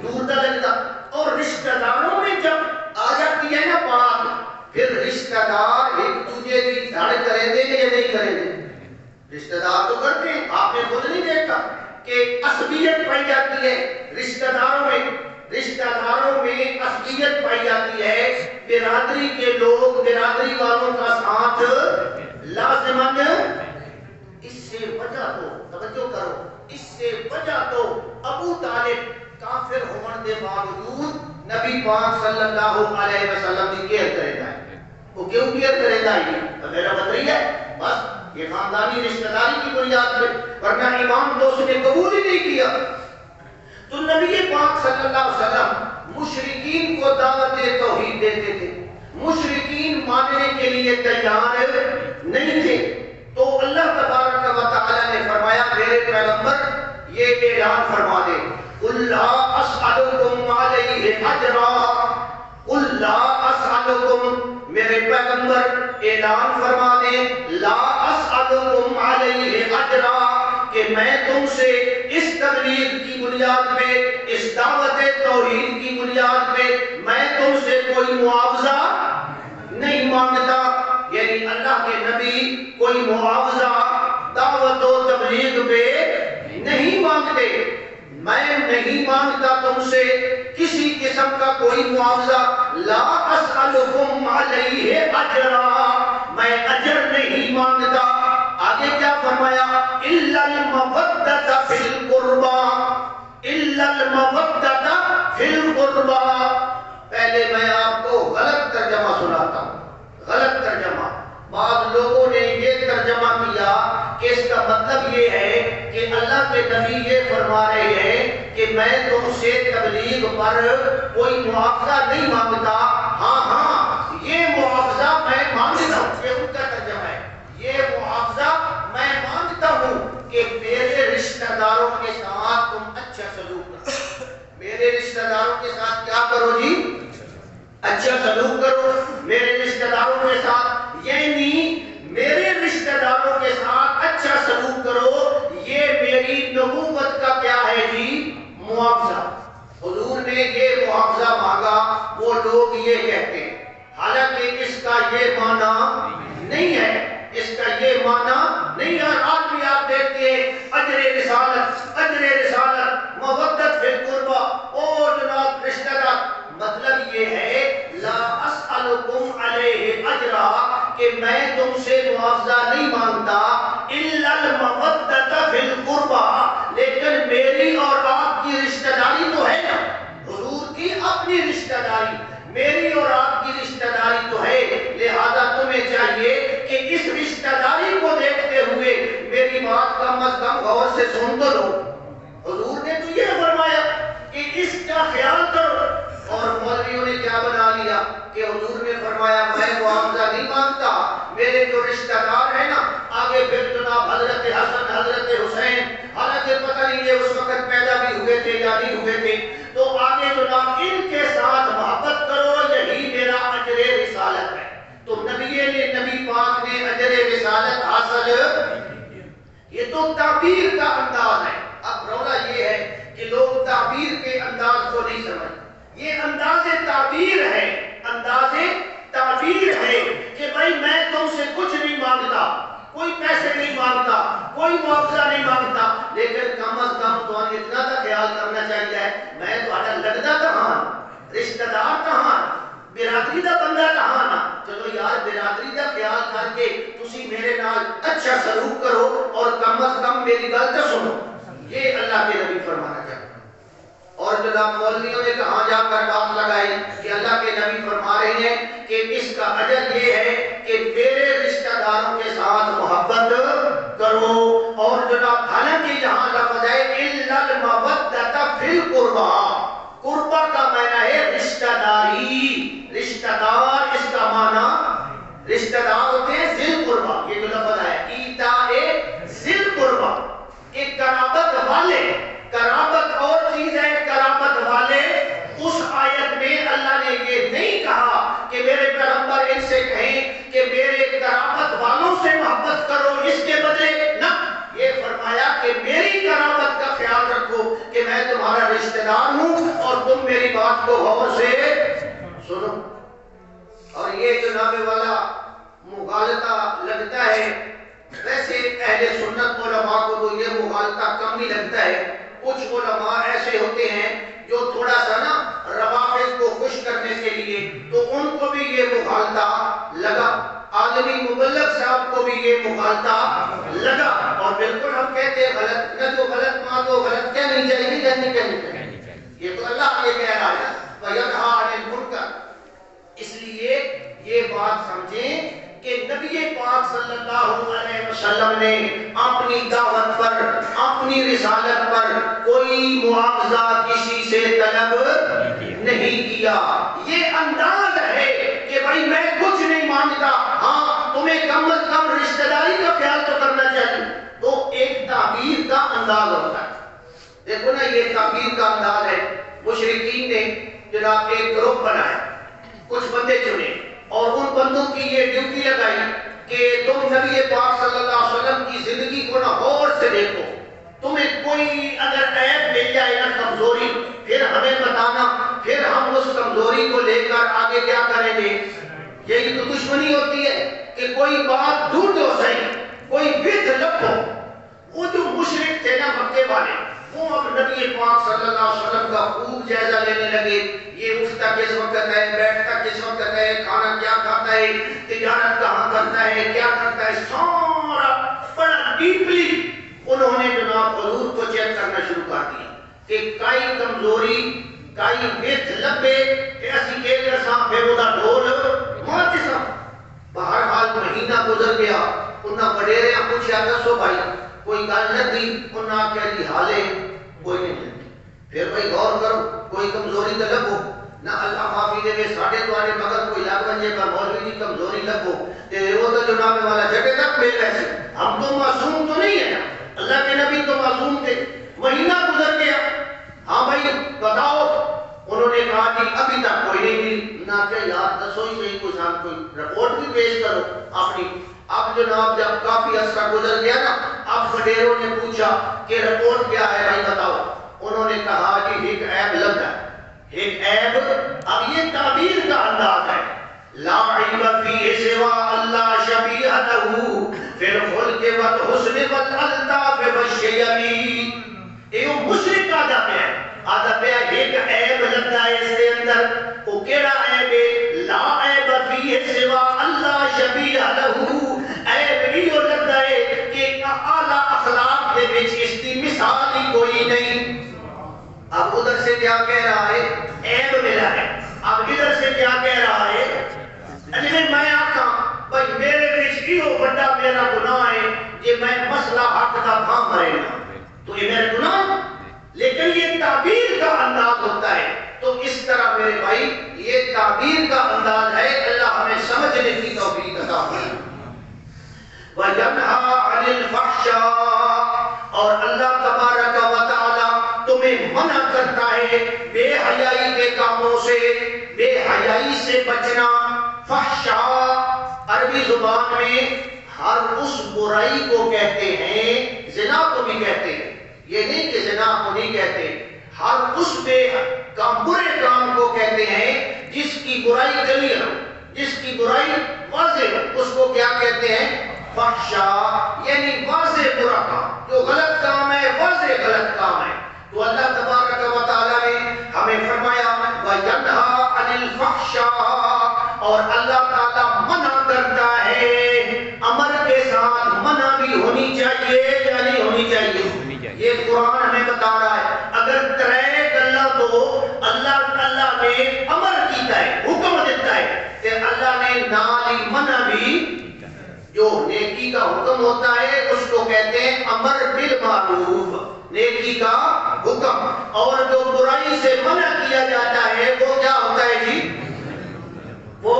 [SPEAKER 1] دور کا لگتا. اور رشتہ داروں میں جب آ جاتی ہے نا بات، پھر رشتہ دار ایک دوسرے کی دھڑ کریں گے یا نہیں کریں گے؟ رشتہ دار تو کرتے ہیں. آپ نے خود نہیں دیکھا کہ عصبیت پائی جاتی ہے رشتہ داروں میں، رشتہ داروں میں عصبیت پائی جاتی ہے. برادری کے لوگ برادری والوں کا ساتھ لازماً. اس سے وجہ تو توجہ کرو، اس سے وجہ تو ابو طالب کافر ہونے کے باوجود نبی پاک صلی اللہ علیہ وسلم کی کیئر کرے گا. وہ کیوں کیئر کرے گا؟ یہ میرا بدری ہے بس، یہ خاندانی رشتہ داری کی بنیاد پہ، ورنہ ایمان تو اس نے قبول ہی نہیں کیا. تو نبی پاک صلی اللہ علیہ وسلم مشرکین کو دعوت توحید دیتے تھے، مشرکین ماننے کے لیے تیار نہیں تھے. تو اللہ تبارک و تعالی نے فرمایا میرے پیغمبر یہ اعلان فرما دے، قل لا اسألکم علیہ اجرا، قل لا اسألکم، میرے پیغمبر اعلان فرما دے، لا اسألکم علیہ اجرا، کہ میں تم سے اس تبلیغ کی بنیاد پہ، اس دعوت توحید کی بنیاد پہ میں تم سے کوئی معاوضہ نہیں مانگتا. یعنی اللہ کے نبی کوئی معاوضہ دعوت و تبلیغ پہ نہیں مانگتے. میں نہیں مانگتا تم سے کسی قسم کا کوئی معاوضہ. لا اسألکم علیہ اجرا، میں اجر نہیں مانگتا. آگے کیا فرمایا؟ الا المودۃ فی القربى، الا المودۃ فی القربى. پہلے میں آپ کو غلط ترجمہ سناتا ہوں، غلط ترجمہ. بعض لوگوں نے یہ ترجمہ کیا کہ اس کا مطلب یہ ہے کہ اللہ کے نبی یہ فرما رہے ہیں کہ میں تم سے تبلیغ پر کوئی معاوضہ نہیں مانگتا. ہاں ہاں یہ معاوضہ میں مانگتا ہوں، یہ ان کا ترجمہ ہے. یہ معاوضہ میں مانگتا ہوں کہ میرے رشتہ داروں کے ساتھ تم اچھا سلوک کرو. میرے رشتہ داروں کے ساتھ کیا کرو جی؟ اچھا سلوک کرو میرے رشتہ داروں کے ساتھ. یعنی میرے رشتہ داروں کے ساتھ اچھا سلوک کرو، یہ میری نبوت کا کیا ہے جی؟ معاوضہ. حضور نے یہ معاوضہ مانگا. وہ لوگ یہ کہتے ہیں، حالانکہ اس کا یہ معنی نہیں ہے، اس کا یہ معنی نہیں ہے. آج بھی آپ دیکھتے ہیں اجر رسالت، اجر رسالت، مودت فی القربى، او جناب رشتہ دار. مطلب یہ ہے لا اسألکم علیہ اجرا، کہ میں تم سے معاوضہ نہیں مانگتا. الا المودۃ فی القربى، لیکن میری اور آپ کی رشتہ داری تو ہے نا، حضور کی اپنی رشتہ داری، میری اور آپ کی رشتہ داری تو ہے. لہذا تمہیں چاہیے کہ اس رشتہ داری کو دیکھتے ہوئے میری بات کم از کم غور سے سن تو لو. حضور نے تو یہ فرمایا کہ اس کا خیال کرو. اور مولویوں نے کیا بنا لیا کہ حضور نے فرمایا میں معاوضہ نہیں مانگتا، میرے جو رشتہ دار ہیں نا. آگے پھر جناب حضرت حسن، حضرت حسین، حالانکہ پتہ نہیں یہ اس وقت پیدا بھی ہوئے تھے یا نہیں ہوئے تھے، تو آگے جناب ان کے ساتھ محبت کرو، یہی میرا اجر رسالت ہے. تو نبی پاک نے اجر رسالت حاصل. یہ تو تعبیر کا انداز ہے. اب رولا یہ ہے کہ لوگ تعبیر کے انداز کو نہیں سمجھتے. یہ انداز تعبیر ہے، انداز تعبیر ہے کہ بھائی میں تم سے کچھ نہیں مانگتا، کوئی پیسے نہیں مانگتا، کوئی معاوضہ نہیں مانگتا، لیکن کم از کم تو اتنا کا خیال کرنا چاہیے میں تھوڑا لگتا کہاں، رشتہ دار کہاں، برادری کا بندہ کہاں نا. چلو یار برادری کا خیال کر کے تسی میرے نال اچھا سلوک کرو اور کم از کم میری گل تو سنو. یہ اللہ کے نبی فرمانا چاہتے ہیں. اور جناب مولویوں نے کہاں جا کر بات لگائی کہ اللہ کے نبی فرما رہے ہیں کہ اس کا اجر یہ ہے کہ میرے رشتہ داروں کے ساتھ محبت کرو. اور جناب حالانکہ یہاں لفظ ہے الا المودۃ فی القربى، قربہ کا معنی ہے رشتہ داری، رشتہ دار. اس کا معنی رشتہ دار ہوتے ہیں ذی القربى. یہ جو لفظ ہے ایتاء ذی القربى، کہ قرابت والے. قرابت اور چیز ہے، تمہارا رشتہ دار ہوں اور تم میری بات کو غور سے سنو. اور یہ جناب والا مغالطہ لگتا ہے، ویسے اہل سنت علماء کو تو یہ مغالطہ کم ہی لگتا ہے. کچھ علماء ایسے ہوتے ہیں جو تھوڑا سا نا روافض کو خوش کرنے کے لیے، تو ان کو بھی یہ مغالطہ لگا. عالمی مبلغ صاحب کو بھی یہ مغالطہ لگا. اور بالکل ہم کہتے ہیں غلط نہ، جو غلط ماں تو غلط کہنی چاہیے، کہنی چاہیے. یہ تو اللہ یہ کہہ رہا ہے وَيَنْهَى عَنِ الْمُنْكَرِ. اس لیے یہ بات سمجھیں کہ نبی پاک صلی اللہ علیہ وسلم نے اپنی دعوت پر، اپنی رسالت پر کوئی معاوضہ کسی سے طلب نہیں کیا. یہ انداز ہے کہ بھائی میں کچھ نہیں مانگتا، ہاں تمہیں کم از کم رشتہ داری کا خیال تو کرنا چاہیے. تو ایک تعبیر کا انداز ہوتا ہے. دیکھو نا یہ تعبیر کا انداز ہے. مشرکین نے جناب ایک گروپ بنایا، کچھ بندے چنے اور ان بندوں کی یہ ڈیوٹی لگائی کہ تم نبی پاک صلی اللہ علیہ وسلم کی زندگی کو نہ غور سے دیکھو، تمہیں کوئی اگر عیب مل جائے نا، کمزوری، پھر ہمیں بتانا، پھر ہم اس کمزوری کو لے کر آگے کیا کریں گے. یہی تو دشمنی ہوتی ہے کہ کوئی بات ڈھونڈو صحیح، کوئی بت لپو. وہ جو مشرک تھے نا مکے والے، وہ اب نبی پاک صلی اللہ علیہ وسلم کا خوب جائزہ لینے لگے. یہ اٹھتا کس وقت ہے، بیٹھتا کس وقت ہے، کھانا کیا کھاتا ہے، تجارت کہاں کرتا ہے، کیا کرتا ہے، سارا بڑا ڈیپلی انہوں نے جناب حضور کو چیک کرنا شروع کر دیا کہ کئی کمزوری، کئی بت لبے ایسی کہ جیسا پھر وہ ڈھول ماتسا. بہرحال مہینہ گزر گیا، انہاں وڈیرے پوچھا دسو بھائی کوئی گل نہ دی. انہاں کہا جی حالے کوئی نہیں. پھر بھائی غور کرو، کوئی کمزوری تو لگو نہ. اللہ معافی دے ساڑھے دوارے مگر کوئی لگ بنجے کا مولوی دی کمزوری لگو تے وہ تو جناب والا جگہ تک مل رہے. ہم تو معصوم تو نہیں ہے، اللہ کے نبی تو معصوم تھے. مہینہ گزر گیا، ہاں بھائی بتاؤ. انہوں نے کہا جی ابھی تک کوئی نہیں ملی. نہ کہ یار دسو ہی صحیح، کوئی ساتھ کوئی رپورٹ بھی پیش کرو اپنی. اب جناب جب کافی عرصہ گزر گیا نا، اب وڈیروں نے پوچھا کہ رپورٹ کیا ہے بھائی بتاؤ. انہوں نے کہا کہ ایک عیب لگ ہے، ایک عیب. اب یہ تعبیر کا انداز ہے. لا عیب فیہ سوا اللہ شبیہ لہ فی الخلق والحسن والالطاف والشیمی. یہ مشرک عادت ہے، عادت ہے ایک عیب لگتا ہے اس کے اندر. وہ کیڑا عیب ہے؟ لا عیب فیہ سوا اللہ شبیہ لہ. عیب یہ لگتا ہے کہ اعلیٰ اخلاق کے بچ اس کی مثال ہی کوئی نہیں. اب ادھر سے کیا کہہ رہا ہے؟ عیب ملا ہے. اب ادھر سے کیا کہہ رہا ہے؟ میں آکھاں بھائی میرے بچ یہ بڑا میرا گناہ ہے کہ میں مسئلہ حق کا تھا مرے گا، تو یہ میرا گناہ. لیکن یہ تعبیر کا انداز ہوتا ہے. تو اس طرح میرے بھائی یہ تعبیر کا انداز ہے. اللہ ہمیں سمجھنے کی توفیق عطا فرمائے. وَيَنْهَى عَنِ الْفَحْشَاءِ. اور اللہ تبارک و تعالی تمہیں منع کرتا ہے بے حیائی کے کاموں سے، بے حیائی سے بچنا. فحشاء عربی زبان میں ہر اس برائی کو کہتے ہیں، زنا کو بھی کہتے ہیں. یہ نہیں کہ زنا کو نہیں کہتے، ہر اس بے برے کام کو کہتے ہیں جس کی برائی جلی ہو، جس کی برائی واضح ہو، اس کو کیا کہتے ہیں؟ فحشاء. یعنی واضح برا کام، جو غلط کام ہے، واضح غلط کام ہے. تو اللہ تبارک و تعالی نے ہمیں فرمایا وَيَنْهَى عَنِ الْفَحْشَاءِ. اور اللہ تعالی منع کرتا ہے، امر کے ساتھ منع بھی ہونی چاہیے یا نہیں ہونی چاہیے. یہ قرآن ہمیں بتا رہا ہے. اگر ترے گلا تو اللہ نے امر کیتا ہے، حکم دیتا ہے کہ اللہ نے نالی منع بھی. جو نیکی کا حکم ہوتا ہے اس کو کہتے ہیں امر بالمعروف، نیکی کا حکم. اور جو برائی سے منع کیا جاتا ہے وہ کیا ہوتا ہے جی؟ وہ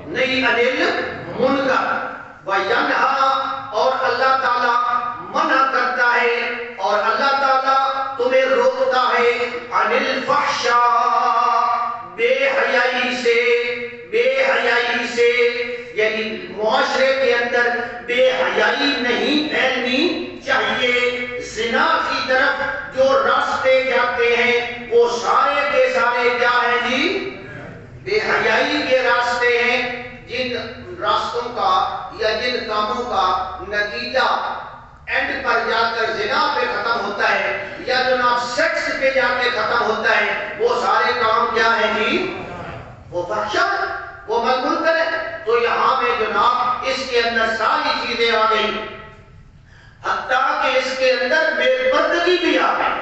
[SPEAKER 1] نہی عن المنکر. وَيَنْهَى. اور اللہ تعالی منع کرتا ہے اور اللہ تعالی تمہیں روکتا ہے عن الفحشاء، بے حیائی سے. بے حیائی سے یعنی معاشرے کے اندر بے حیائی نہیں پھیلنی چاہیے. زنا کی طرف جو راستے جاتے راستوں کا یا جن کاموں کا نتیجہ اینڈ پر جا کر زنا پہ ختم ہوتا ہے یا جناب سیکس پہ جا کے ختم ہوتا ہے، وہ سارے کام کیا ہیں جی؟ وہ فحشا، وہ منکر ہے۔ تو یہاں میں جناب اس کے اندر ساری چیزیں آ گئی، حتیٰ کہ اس کے اندر بے پردگی بھی آ گئی۔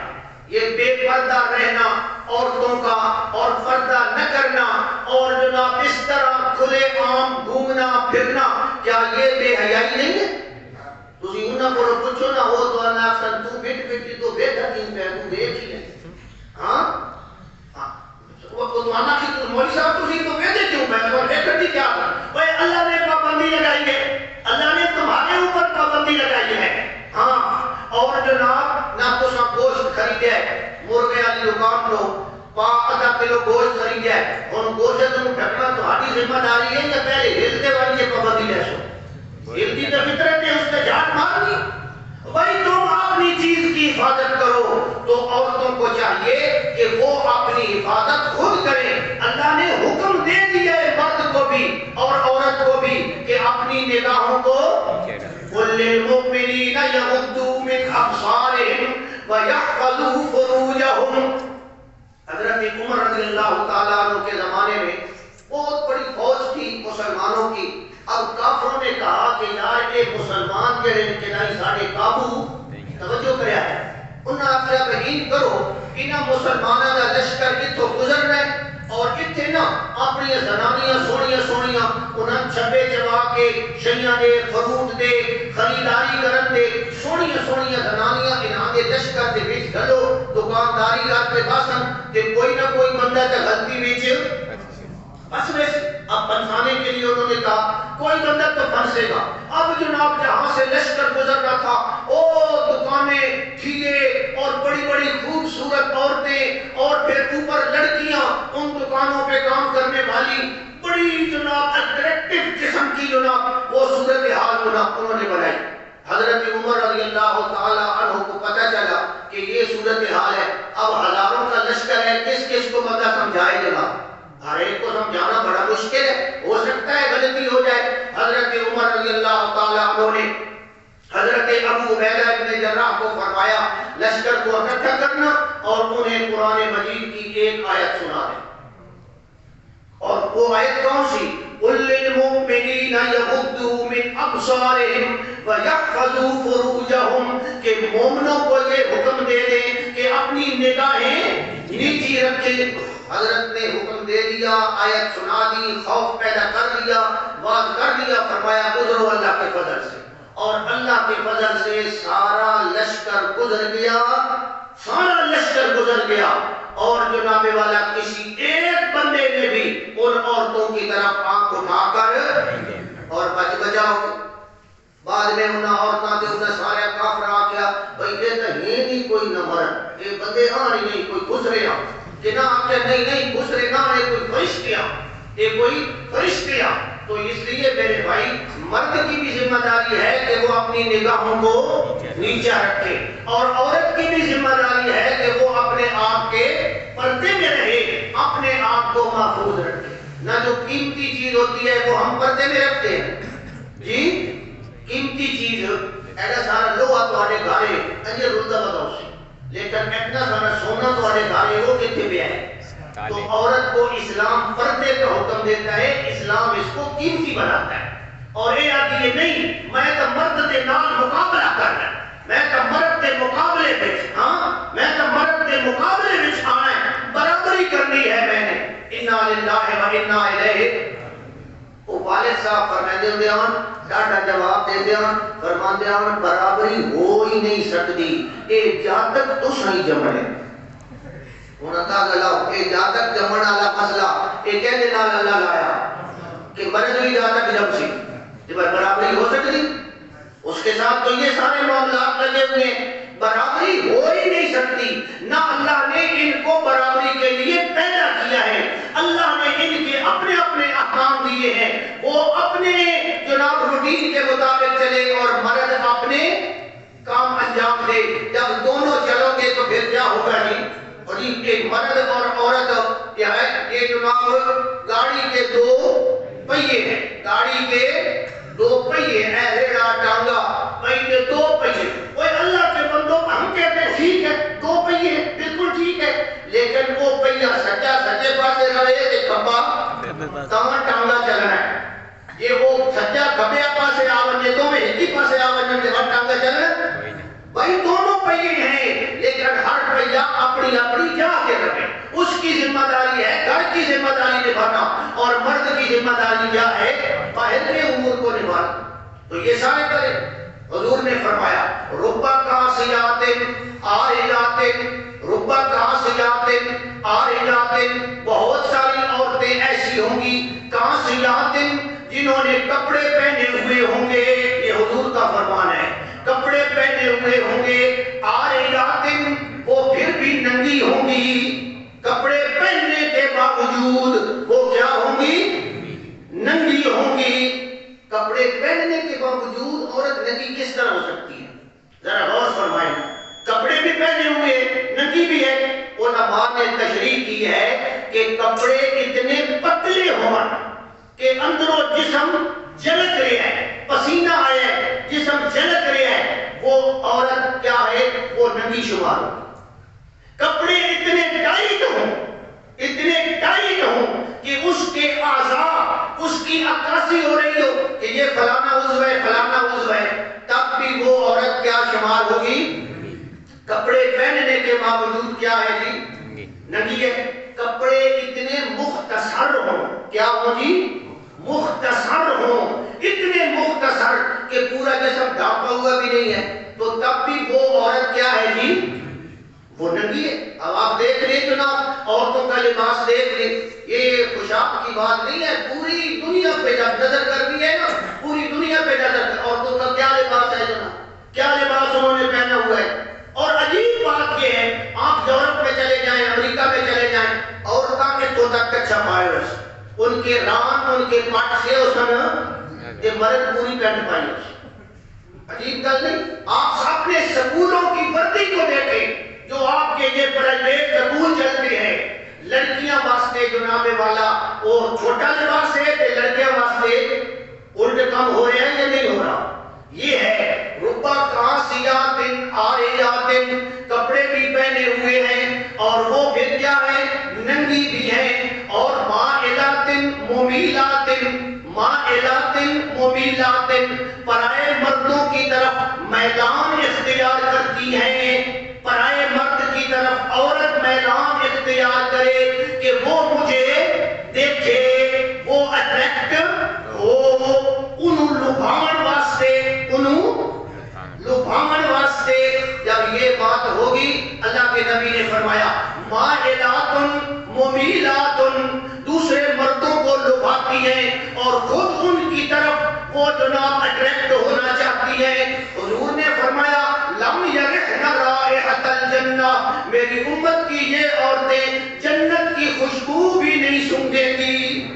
[SPEAKER 1] یہ بے پردہ رہنا عورتوں کا اور پردہ نہ کرنا اور جناب اس طرح کھلے عام گھومنا پھرنا، کیا یہ بے حیائی نہیں ہے؟ تسی انہاں کو پوچھو نا، وہ تو اللہ سن تو بیٹھ بیٹھی تو بیٹھا کیوں پہ تو بیٹھ ہی ہے، ہاں وہ تو اللہ کی تو مولوی صاحب تسی تو بیٹھے کیوں پہ تو بیٹھ دی کیا کر بھائی؟ اللہ نے پابندی لگائی ہے، اللہ نے تمہارے اوپر پابندی لگائی ہے، ہاں۔ اور جناب نہ تو سا گوشت خریدے مرغے والی دکان تو آدھا کلو گوشت خریدے اور گوشت کو ڈھکنا تمہاری ذمہ داری ہے یا پہلے ہلتے والی یہ پابندی لے سو؟ ہلتی تو فطرت ہے، اس پہ جھاٹ مارنی۔ بھائی تم اپنی چیز کی حفاظت کرو تو عورتوں کو چاہیے کہ وہ اپنی حفاظت خود کریں۔ اللہ نے حکم دے دیا ہے مرد کو بھی اور عورت کو بھی کہ اپنی نگاہوں کو قُلْ لِلْمُؤْمِنِينَ يَغُضُّوا مِنْ أَبْصَارِهِمْ وَيَحْفَظُوا فُرُوجَهُمْ۔ حضرت عمر رضی اللہ تعالیٰ عنہ کے زمانے میں بہت بڑی فوج تھی مسلمانوں کی۔ اب کافروں نے کہا کہ یار ایک مسلمان کے انتہائی ساڑھے قابو توجہ کریا ہے، انہاں آخرہ بہین کرو انہاں مسلمانوں کا لشکر اتھو گزر رہے اور اتھے نا اپنی زنانیاں سونیاں سونیاں انہاں چھپے چوا کے شیاں دے فروٹ دے خریداری کرن دے سونیاں سونیاں زنانیاں انہاں دے لشکر دے بیچ گھلو دکانداری کرتے باسن تے کوئی نہ کوئی بندہ تے غلطی بیچ بس میں اب پھنسانے کے لیے انہوں نے کہا کوئی بندہ تو پھنسے گا۔ اب جناب جہاں سے لشکر گزر رہا تھا او دکانیں ٹھیے اور بڑی بڑی خوبصورت عورتیں اور پھر اوپر لڑکیاں ان دکانوں پہ کام کرنے والی بڑی جناب اٹریکٹیو قسم کی جناب وہ صورتحال جناب انہوں نے بنائی۔ حضرت عمر رضی اللہ تعالی عنہ کو پتہ چلا کہ یہ صورتحال ہے، اب ہزاروں کا لشکر ہے، کس کس کو بندہ سمجھائے جناب؟ ہر ایک کو سمجھانا بڑا مشکل ہے، ہو سکتا ہے غلطی ہو جائے۔ حضرت عمر رضی اللہ تعالیٰ عنہ نے حضرت ابو عبیدہ ابن جراح کو فرمایا لشکر کو اکٹھا کرنا اور انہیں قرآن مجید کی ایک آیت سنا دیں۔ اور وہ آیت کون سی؟ قُلْ لِلْمُؤْمِنِينَ يَغُضُّوا مِنْ أَبْصَارِهِمْ وَيَحْفَظُوا فُرُوجَهُمْ کہ مومنوں کو یہ حکم دے دیں کہ اپنی نگاہیں نیچی رکھیں۔ حضرت نے حکم دے دیا، آیت سنا دی، خوف پیدا کر دیا، واضح کر دیا، فرمایا گزرو اللہ کے فضل سے۔ اور اللہ کے فضل سے سارا لشکر گزر گیا، سارا لشکر گزر گیا اور جناب والا کسی ایک بندے نے بھی ان عورتوں کی طرف آنکھ اٹھا کر اور بچ بچاؤ۔ بعد میں انہاں عورتاں دے انہاں سارے کافر آ گیا بھئی یہ تو ہے نہیں کوئی نہ مرد، یہ بندے آنی نہیں کوئی گزرے آ کہ نہ آپ کے نہیں گزرے نہ ہے کوئی فرشتیاں، یہ کوئی فرشتیاں۔ تو اس لیے میرے بھائی مرد کی بھی ذمہ داری ہے کہ وہ اپنی نگاہوں کو نیچا رکھے اور عورت کی بھی ذمہ داری ہے کہ وہ اپنے آپ کے پردے میں رہے، اپنے آپ کو محفوظ رکھے۔ نہ جو قیمتی چیز ہوتی ہے وہ ہم پردے میں رکھتے ہیں جی، قیمتی چیز ایسا سارا لوہا تمہارے گھر ہے انجے رلتا بتاؤ سے، لیکن اتنا سارا سونا تمہارے گھر ہے وہ کتنے پہ ہے؟ تو عورت کو اسلام پردے کا حکم دیتا ہے، اسلام اس کو قیمتی بناتا ہے اور یہ آتی ہے نہیں میں تو مرد کے نال مقابلہ کرنا ہے، میں تو مرد کے مقابلے میں، ہاں میں تو مرد کے مقابلے میں آنا ہے، برابری کرنی ہے میں نے۔ انا للہ و انا الیہ۔ وہ والد صاحب فرماتے ہیں ڈاٹا جواب دے دیاں فرماتے ہیں برابری ہو ہی نہیں سکتی، اے جہاں تک تو صحیح جمع ہے ہونا تھا گلاؤ، اے جہاں تک جمع والا مسئلہ اے کہنے نال اللہ لایا کہ مرد بھی جہاں تک جب سی جب برابری ہو سکتی، اس کے ساتھ تو یہ سارے معاملات لگے ہوئے ہیں، برابری ہو ہی نہیں سکتی۔ نہ اللہ نے ان کو برابری کے لیے پیدا کیا ہے، اللہ نے ان کے اپنے اپنے احکام دیے ہیں، وہ اپنے جناب روٹین کے مطابق چلے اور مرد اپنے کام انجام دے۔ جب دونوں چلو گے تو پھر کیا ہوگا جی؟ اور ایک مرد اور عورت کیا ہے، یہ جناب گاڑی کے دو پہیے ہیں، گاڑی کے دو پہیے ہیں، ریڑا ٹانگا پہیے دو پہیے. وہ اللہ کے بندوں ہم کہتے ہیں ٹھیک ہے دو پہیے بالکل ٹھیک ہے، لیکن وہ پہیا سجا سجے پاسے رہے تے کھبا تاں ٹانگا چلنا ہے. یہ وہ سجا کھبے پاسے آونے تو میں ایک ہی پاسے آونے تے ٹانگا چلنا بھائی دونوں پہیے ہیں، لیکن ہر پہیا اپنی اپنی جا کے رکھے. اس کی ذمہ داری ہے گھر کی ذمہ داری نبھانا، اور مرد کی ذمہ داری کیا ہے؟ باہر کے امور کو نبھانا. تو یہ سارے کرے. حضور نے فرمایا ربا کاسیات عاریات، ربا کاسیات عاریات، بہت ساری عورتیں ایسی ہوں گی کاسیات جنہوں نے کپڑے پہنے ہوئے ہوں گے. یہ حضور کا فرمان ہے، کپڑے پہنے ہوئے ہوں گے. عاریات وہ پھر بھی ننگی ہوں گی، کپڑے پہننے کے باوجود وہ کیا ہوں گی؟ ننگی ہوں گی. کپڑے پہننے کے باوجود عورت ننگی کس طرح ہو سکتی ہے؟ ذرا غور فرمائیں. کپڑے بھی پہنے ہوئے ننگی بھی ہے. علماء نے تشریح کی ہے کہ کپڑے اتنے پتلے ہوں کہ اندر و جسم جھلک رہے ہیں، پسینہ آیا ہے، جسم جھلک رہے ہیں، وہ عورت کیا ہے؟ وہ ننگی شمار ہو. کپڑے اتنے ٹائٹ ہوں، اتنے ٹائٹ ہوں کہ اس کے اعضاء، اس کی عکاسی ہو رہی ہو کہ یہ فلانا عضو ہے فلانا عضو ہے، تب بھی وہ عورت کیا شمار ہوگی؟ کپڑے پہننے کے باوجود کیا ہے جی؟ ننگی ہے. کپڑے اتنے مختصر ہوں، کیا ہوں جی؟ مختصر ہوں، اتنے مختصر کہ پورا جسم ڈھانپا ہوا بھی نہیں ہے، تو تب بھی وہ عورت کیا ہے جی؟ وہ ننگی ہے. اب آپ دیکھ لیں جناب عورتوں کا لباس دیکھ لیں، یہ خوشاب کی بات نہیں ہے، پوری دنیا پہ جب نظر کرنی ہے نا، پوری دنیا پہ نظر عورتوں کا کیا لباس ہے جناب، کیا لباس انہوں نے پہنا ہوا ہے. اور عجیب بات یہ ہے، آپ یورپ میں چلے جائیں، امریکہ میں چلے جائیں، عورتوں کے تو تک کچھا پائے ہوئے، ان کے ران ان کے پٹ سے اس نے یہ مرد پوری پینٹ پائی ہوئی. عجیب گل نہیں. آپ اپنے سکولوں کی وردی کو دیکھیں جو آپ کے یہ پرائیویٹ سکول چلتے ہیں، لڑکیاں واسطے جناب والا وہ چھوٹا لباس ہے کہ لڑکیاں واسطے الٹ کم ہو رہا ہے یا نہیں ہو رہا؟ یہ ہے ربا کاسیات عاریات، کپڑے بھی پہنے ہوئے ہیں اور وہ پھر کیا ہے؟ ننگی بھی ہیں. اور مائلات ممیلات، مائلات ممیلات، پرائے مردوں کی طرف میدان اختیار کرتی ہیں. پرائے مرد کی طرف عورت میدان اختیار کرے کہ وہ مجھے دیکھے، وہ اٹریکٹ ہو، انہوں لبھان واسطے، انہوں لبھان واسطے. جب یہ بات ہوگی اللہ کے نبی نے فرمایا مائلات ممیلات، دوسرے مردوں کو لبھاتی ہیں اور خود ان کی طرف وہ جناب اٹریکٹ ہونا چاہتی ہیں. حضور نے فرمایا لم یرحن رائحۃ الجنہ، میری امت کی یہ عورتیں جنت کی خوشبو بھی نہیں سونگیں گی.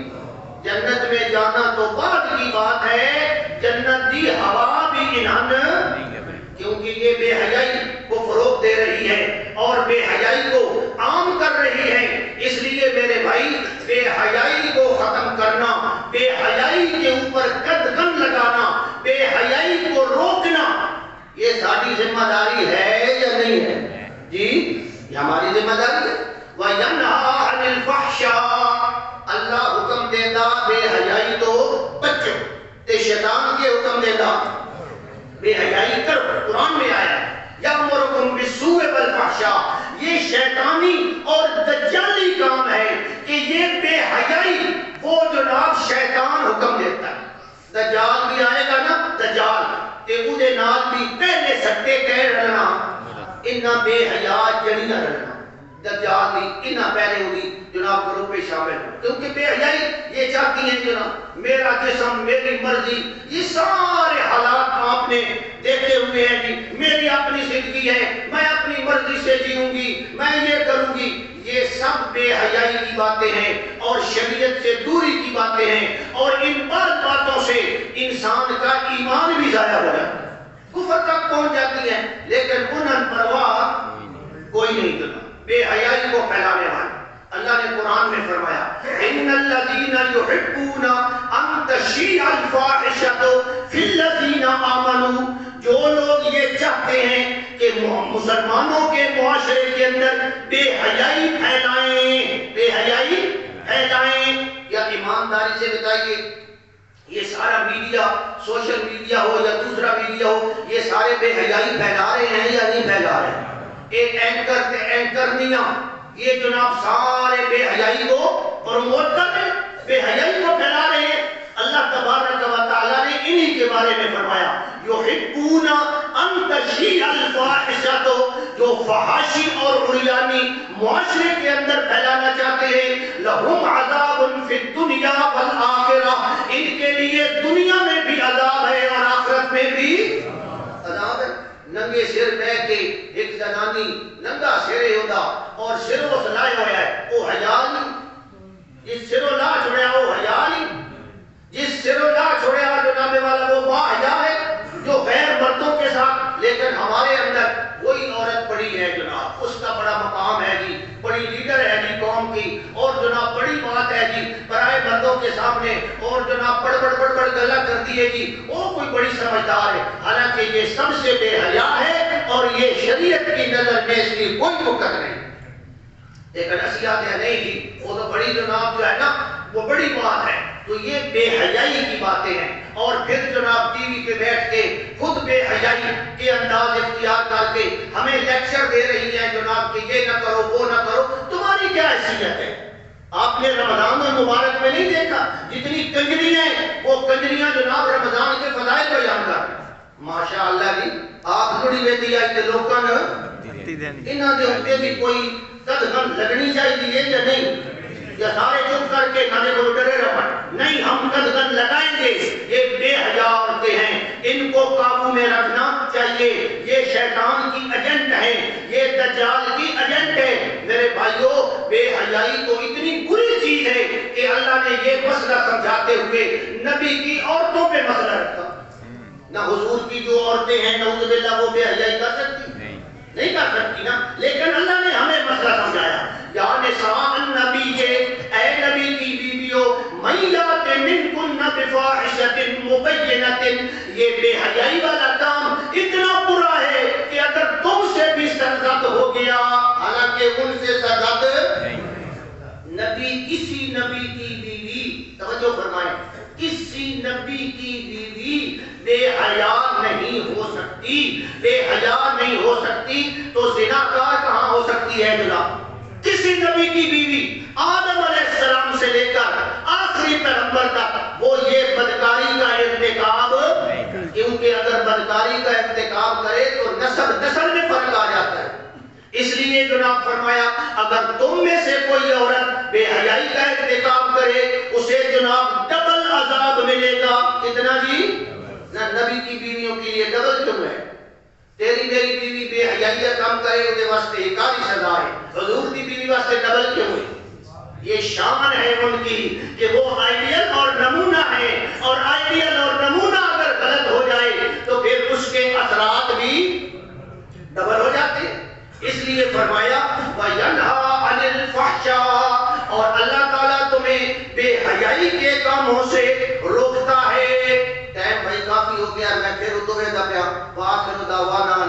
[SPEAKER 1] جنت میں جانا تو بعد کی بات ہے، جنت دی ہوا بھی انہن، کیونکہ یہ بے حیائی کو فروغ دے رہی ہے اور بے حیائی کو عام کر رہی ہے. اس لیے میرے بھائی بے حیائی کو ختم کرنا، بے حیائی کے اوپر قدغن لگانا، بے حیائی کو روکنا، یہ ساری ذمہ داری ہے یا نہیں ہے جی؟ یہ ہماری ذمہ داری ہے. وَيَنْهَا عَنِ الْفَحْشَاءِ، اللہ حکم دیتا بے حیائی تو بچو، تے شیطان کے حکم دیتا بے حیائی کرو. قرآن میں آیا یأمرکم بالسوء والفحشاء، یہ شیطانی اور دجالی کام ہے کہ یہ بے حیائی وہ جناب شیطان حکم دیتا ہے. دجال بھی آئے گا نا، دجال تے اودے نال بھی پہلے سٹے کہہ رہنا انہاں بے حیا جڑیاں رہنا. دجال بھی انہاں پہلے ہوئی جناب گروہ پہ شامل ہو، کیونکہ بے حیائی یہ چاہتی ہیں جناب میرا جسم میری مرضی. یہ سارے حالات آپ نے دیکھے ہوئے ہیں جی، میری اپنی زندگی ہے، میں اپنی مرضی سے جیوں گی، میں یہ کروں گی. یہ سب بے حیائی کی باتیں ہیں اور شریعت سے دوری کی باتیں ہیں، اور ان باتوں سے انسان کا ایمان بھی ضائع ہو جاتا ہے، کفر تک پہنچ جاتی ہے. لیکن انہن پرواہ کوئی نہیں کرتا بے حیائی کو پھیلانے والا. اللہ نے قرآن میں فرمایا ان الذین یحبون ان تشیع الفاحشۃ فی الذین آمنوا، جو لوگ یہ چاہتے ہیں کہ مسلمانوں کے معاشرے کے اندر بے حیائی پھیلائیں، یا ایمانداری سے بتائیے یہ سارا میڈیا، سوشل میڈیا ہو یا دوسرا میڈیا ہو، یہ سارے بے حیائی پھیلا رہے ہیں یا نہیں پھیلا رہے ہیں؟ ایک اینکرنیاں یہ جناب سارے بے حیائی کو پروموٹ کر رہے ہیں، بے حیائی کو پھیلا رہے ہیں۔ اللہ تبارک و تعالیٰ نے انہی کے بارے میں فرمایا یحبون ان تشیع الفاحشۃ، جو فحاشی اور عریانی معاشرے کے اندر پھیلانا چاہتے ہیں، لہم عذاب فی الدنیا والآخرہ، ان کے لیے دنیا میں بھی عذاب ہے اور آخرت میں بھی عذاب ہے۔ ننگے سر بہ کے ایک زنانی ننگا سرے ہوتا اور سروں سلائے ہوا ہے، وہ حیا نہیں، جس سروں لا چھوڑیا وہ حیا نہیں، جس سروں لا چھوڑیا جناب والا وہ با حیا ہے جو غیر مردوں کے ساتھ، لیکن ہمارے اندر وہی عورت پڑی ہے جناب، اس کا بڑا مقام ہے جی، بڑی لیڈر ہے جی قوم کی، اور جناب بڑی بات ہے جی برائے مردوں کے سامنے، اور جناب بڑ گلا کرتی ہے جی، وہ کوئی بڑی سمجھدار ہے، حالانکہ یہ سب سے بے حیا ہے اور یہ شریعت کی نظر میں اس کی کوئی مقدر نہیں۔ لیکن نصیحت ہے نہیں جی، وہ تو بڑی جناب جو ہے نا وہ بڑی بات ہے، تو یہ بے حیائی کی باتیں ہیں۔ اور پھر جناب ٹی وی پہ بیٹھ کے خود بے حیائی کے انداز اختیار کر کے ہمیں لیکچر دے رہی ہے جناب کہ یہ نہ کرو وہ نہ کرو، تمہاری کیا حیثیت ہے؟ آپ نے رمضان المبارک میں نہیں دیکھا جتنی کنجریاں ہیں، وہ کنجریاں جناب رمضان کے فضائل بیان کر رہے ہیں، ماشاء اللہ جی۔ آپ جڑی بیٹی آئی کہ لوگوں نے انہاں دے اوپر بھی کوئی قدغن لگنی چاہیے یا نہیں، یا سارے چپ کر کے کھانے کو ڈرے رہا؟ نہیں، ہم قدغن لگائیں گے۔ یہ بے حیا عورتیں ہیں، ان کو قابو میں رکھنا چاہیے، یہ شیطان کی ایجنٹ ہیں، یہ دجال کی ایجنٹ ہے۔ میرے بھائیوں، بے حیائی تو اتنی بری چیز ہے کہ اللہ نے یہ مسئلہ سمجھاتے ہوئے نبی کی عورتوں پہ مسئلہ رکھا۔ نہ حضور کی جو عورتیں ہیں نعوذ باللہ وہ بے حیائی کر سکتی نہیں کر سکتی نا، لیکن اللہ نے ہمیں مسئلہ سمجھایا، یا نساء النبی، اے نبی کی بیویوں، من یات منکن بفاحشۃ مبینۃ، یہ بے حیائی والا کام اتنا برا ہے کہ اگر تم سے بھی سرزد ہو گیا، حالانکہ ان سے سرزد نبی، کسی نبی کی بیوی، توجہ فرمائیں، کسی نبی کی بیوی بے حیا نہیں ہو سکتی، بے حیا نہیں ہو سکتی، تو زناکار کہاں ہو سکتی ہے جناب؟ کسی نبی کی بیوی آدم علیہ السلام سے لے کر آخری پیغمبر تک وہ یہ بدکاری کا ارتکاب، کیونکہ اگر بدکاری کا ارتکاب کرے تو نسل میں فرق آ جاتا ہے۔ اس لیے جناب فرمایا اگر تم میں سے کوئی عورت بے حیائی کا ارتکاب کرے اسے جناب ڈبل عذاب ملے گا۔ کتنا جی؟ نبی کی بیویوں کے لیے ڈبل کیوں ہے؟ تیری میری بیوی بے حیائی کا کام کرے اس واسطے ایک ہی سزا ہے، حضور کی بیوی واسطے ڈبل کیوں ہے؟ یہ شان ہے ان کی کہ وہ آئیڈیل اور نمونہ ہے، اور آئیڈیل اور نمونہ اگر غلط ہو جائے تو پھر اس کے اثرات بھی ڈبل ہو جاتے ہیں۔ اس لیے فرمایا وَيَنْهَا عَنِ الْفَحْشَاءِ، اور اللہ تعالیٰ تمہیں بے حیائی کے کاموں سے روکتا ہے۔ ٹائم بھائی کافی ہو گیا، میں پھر اترے گا پیا، وآخر دعوانا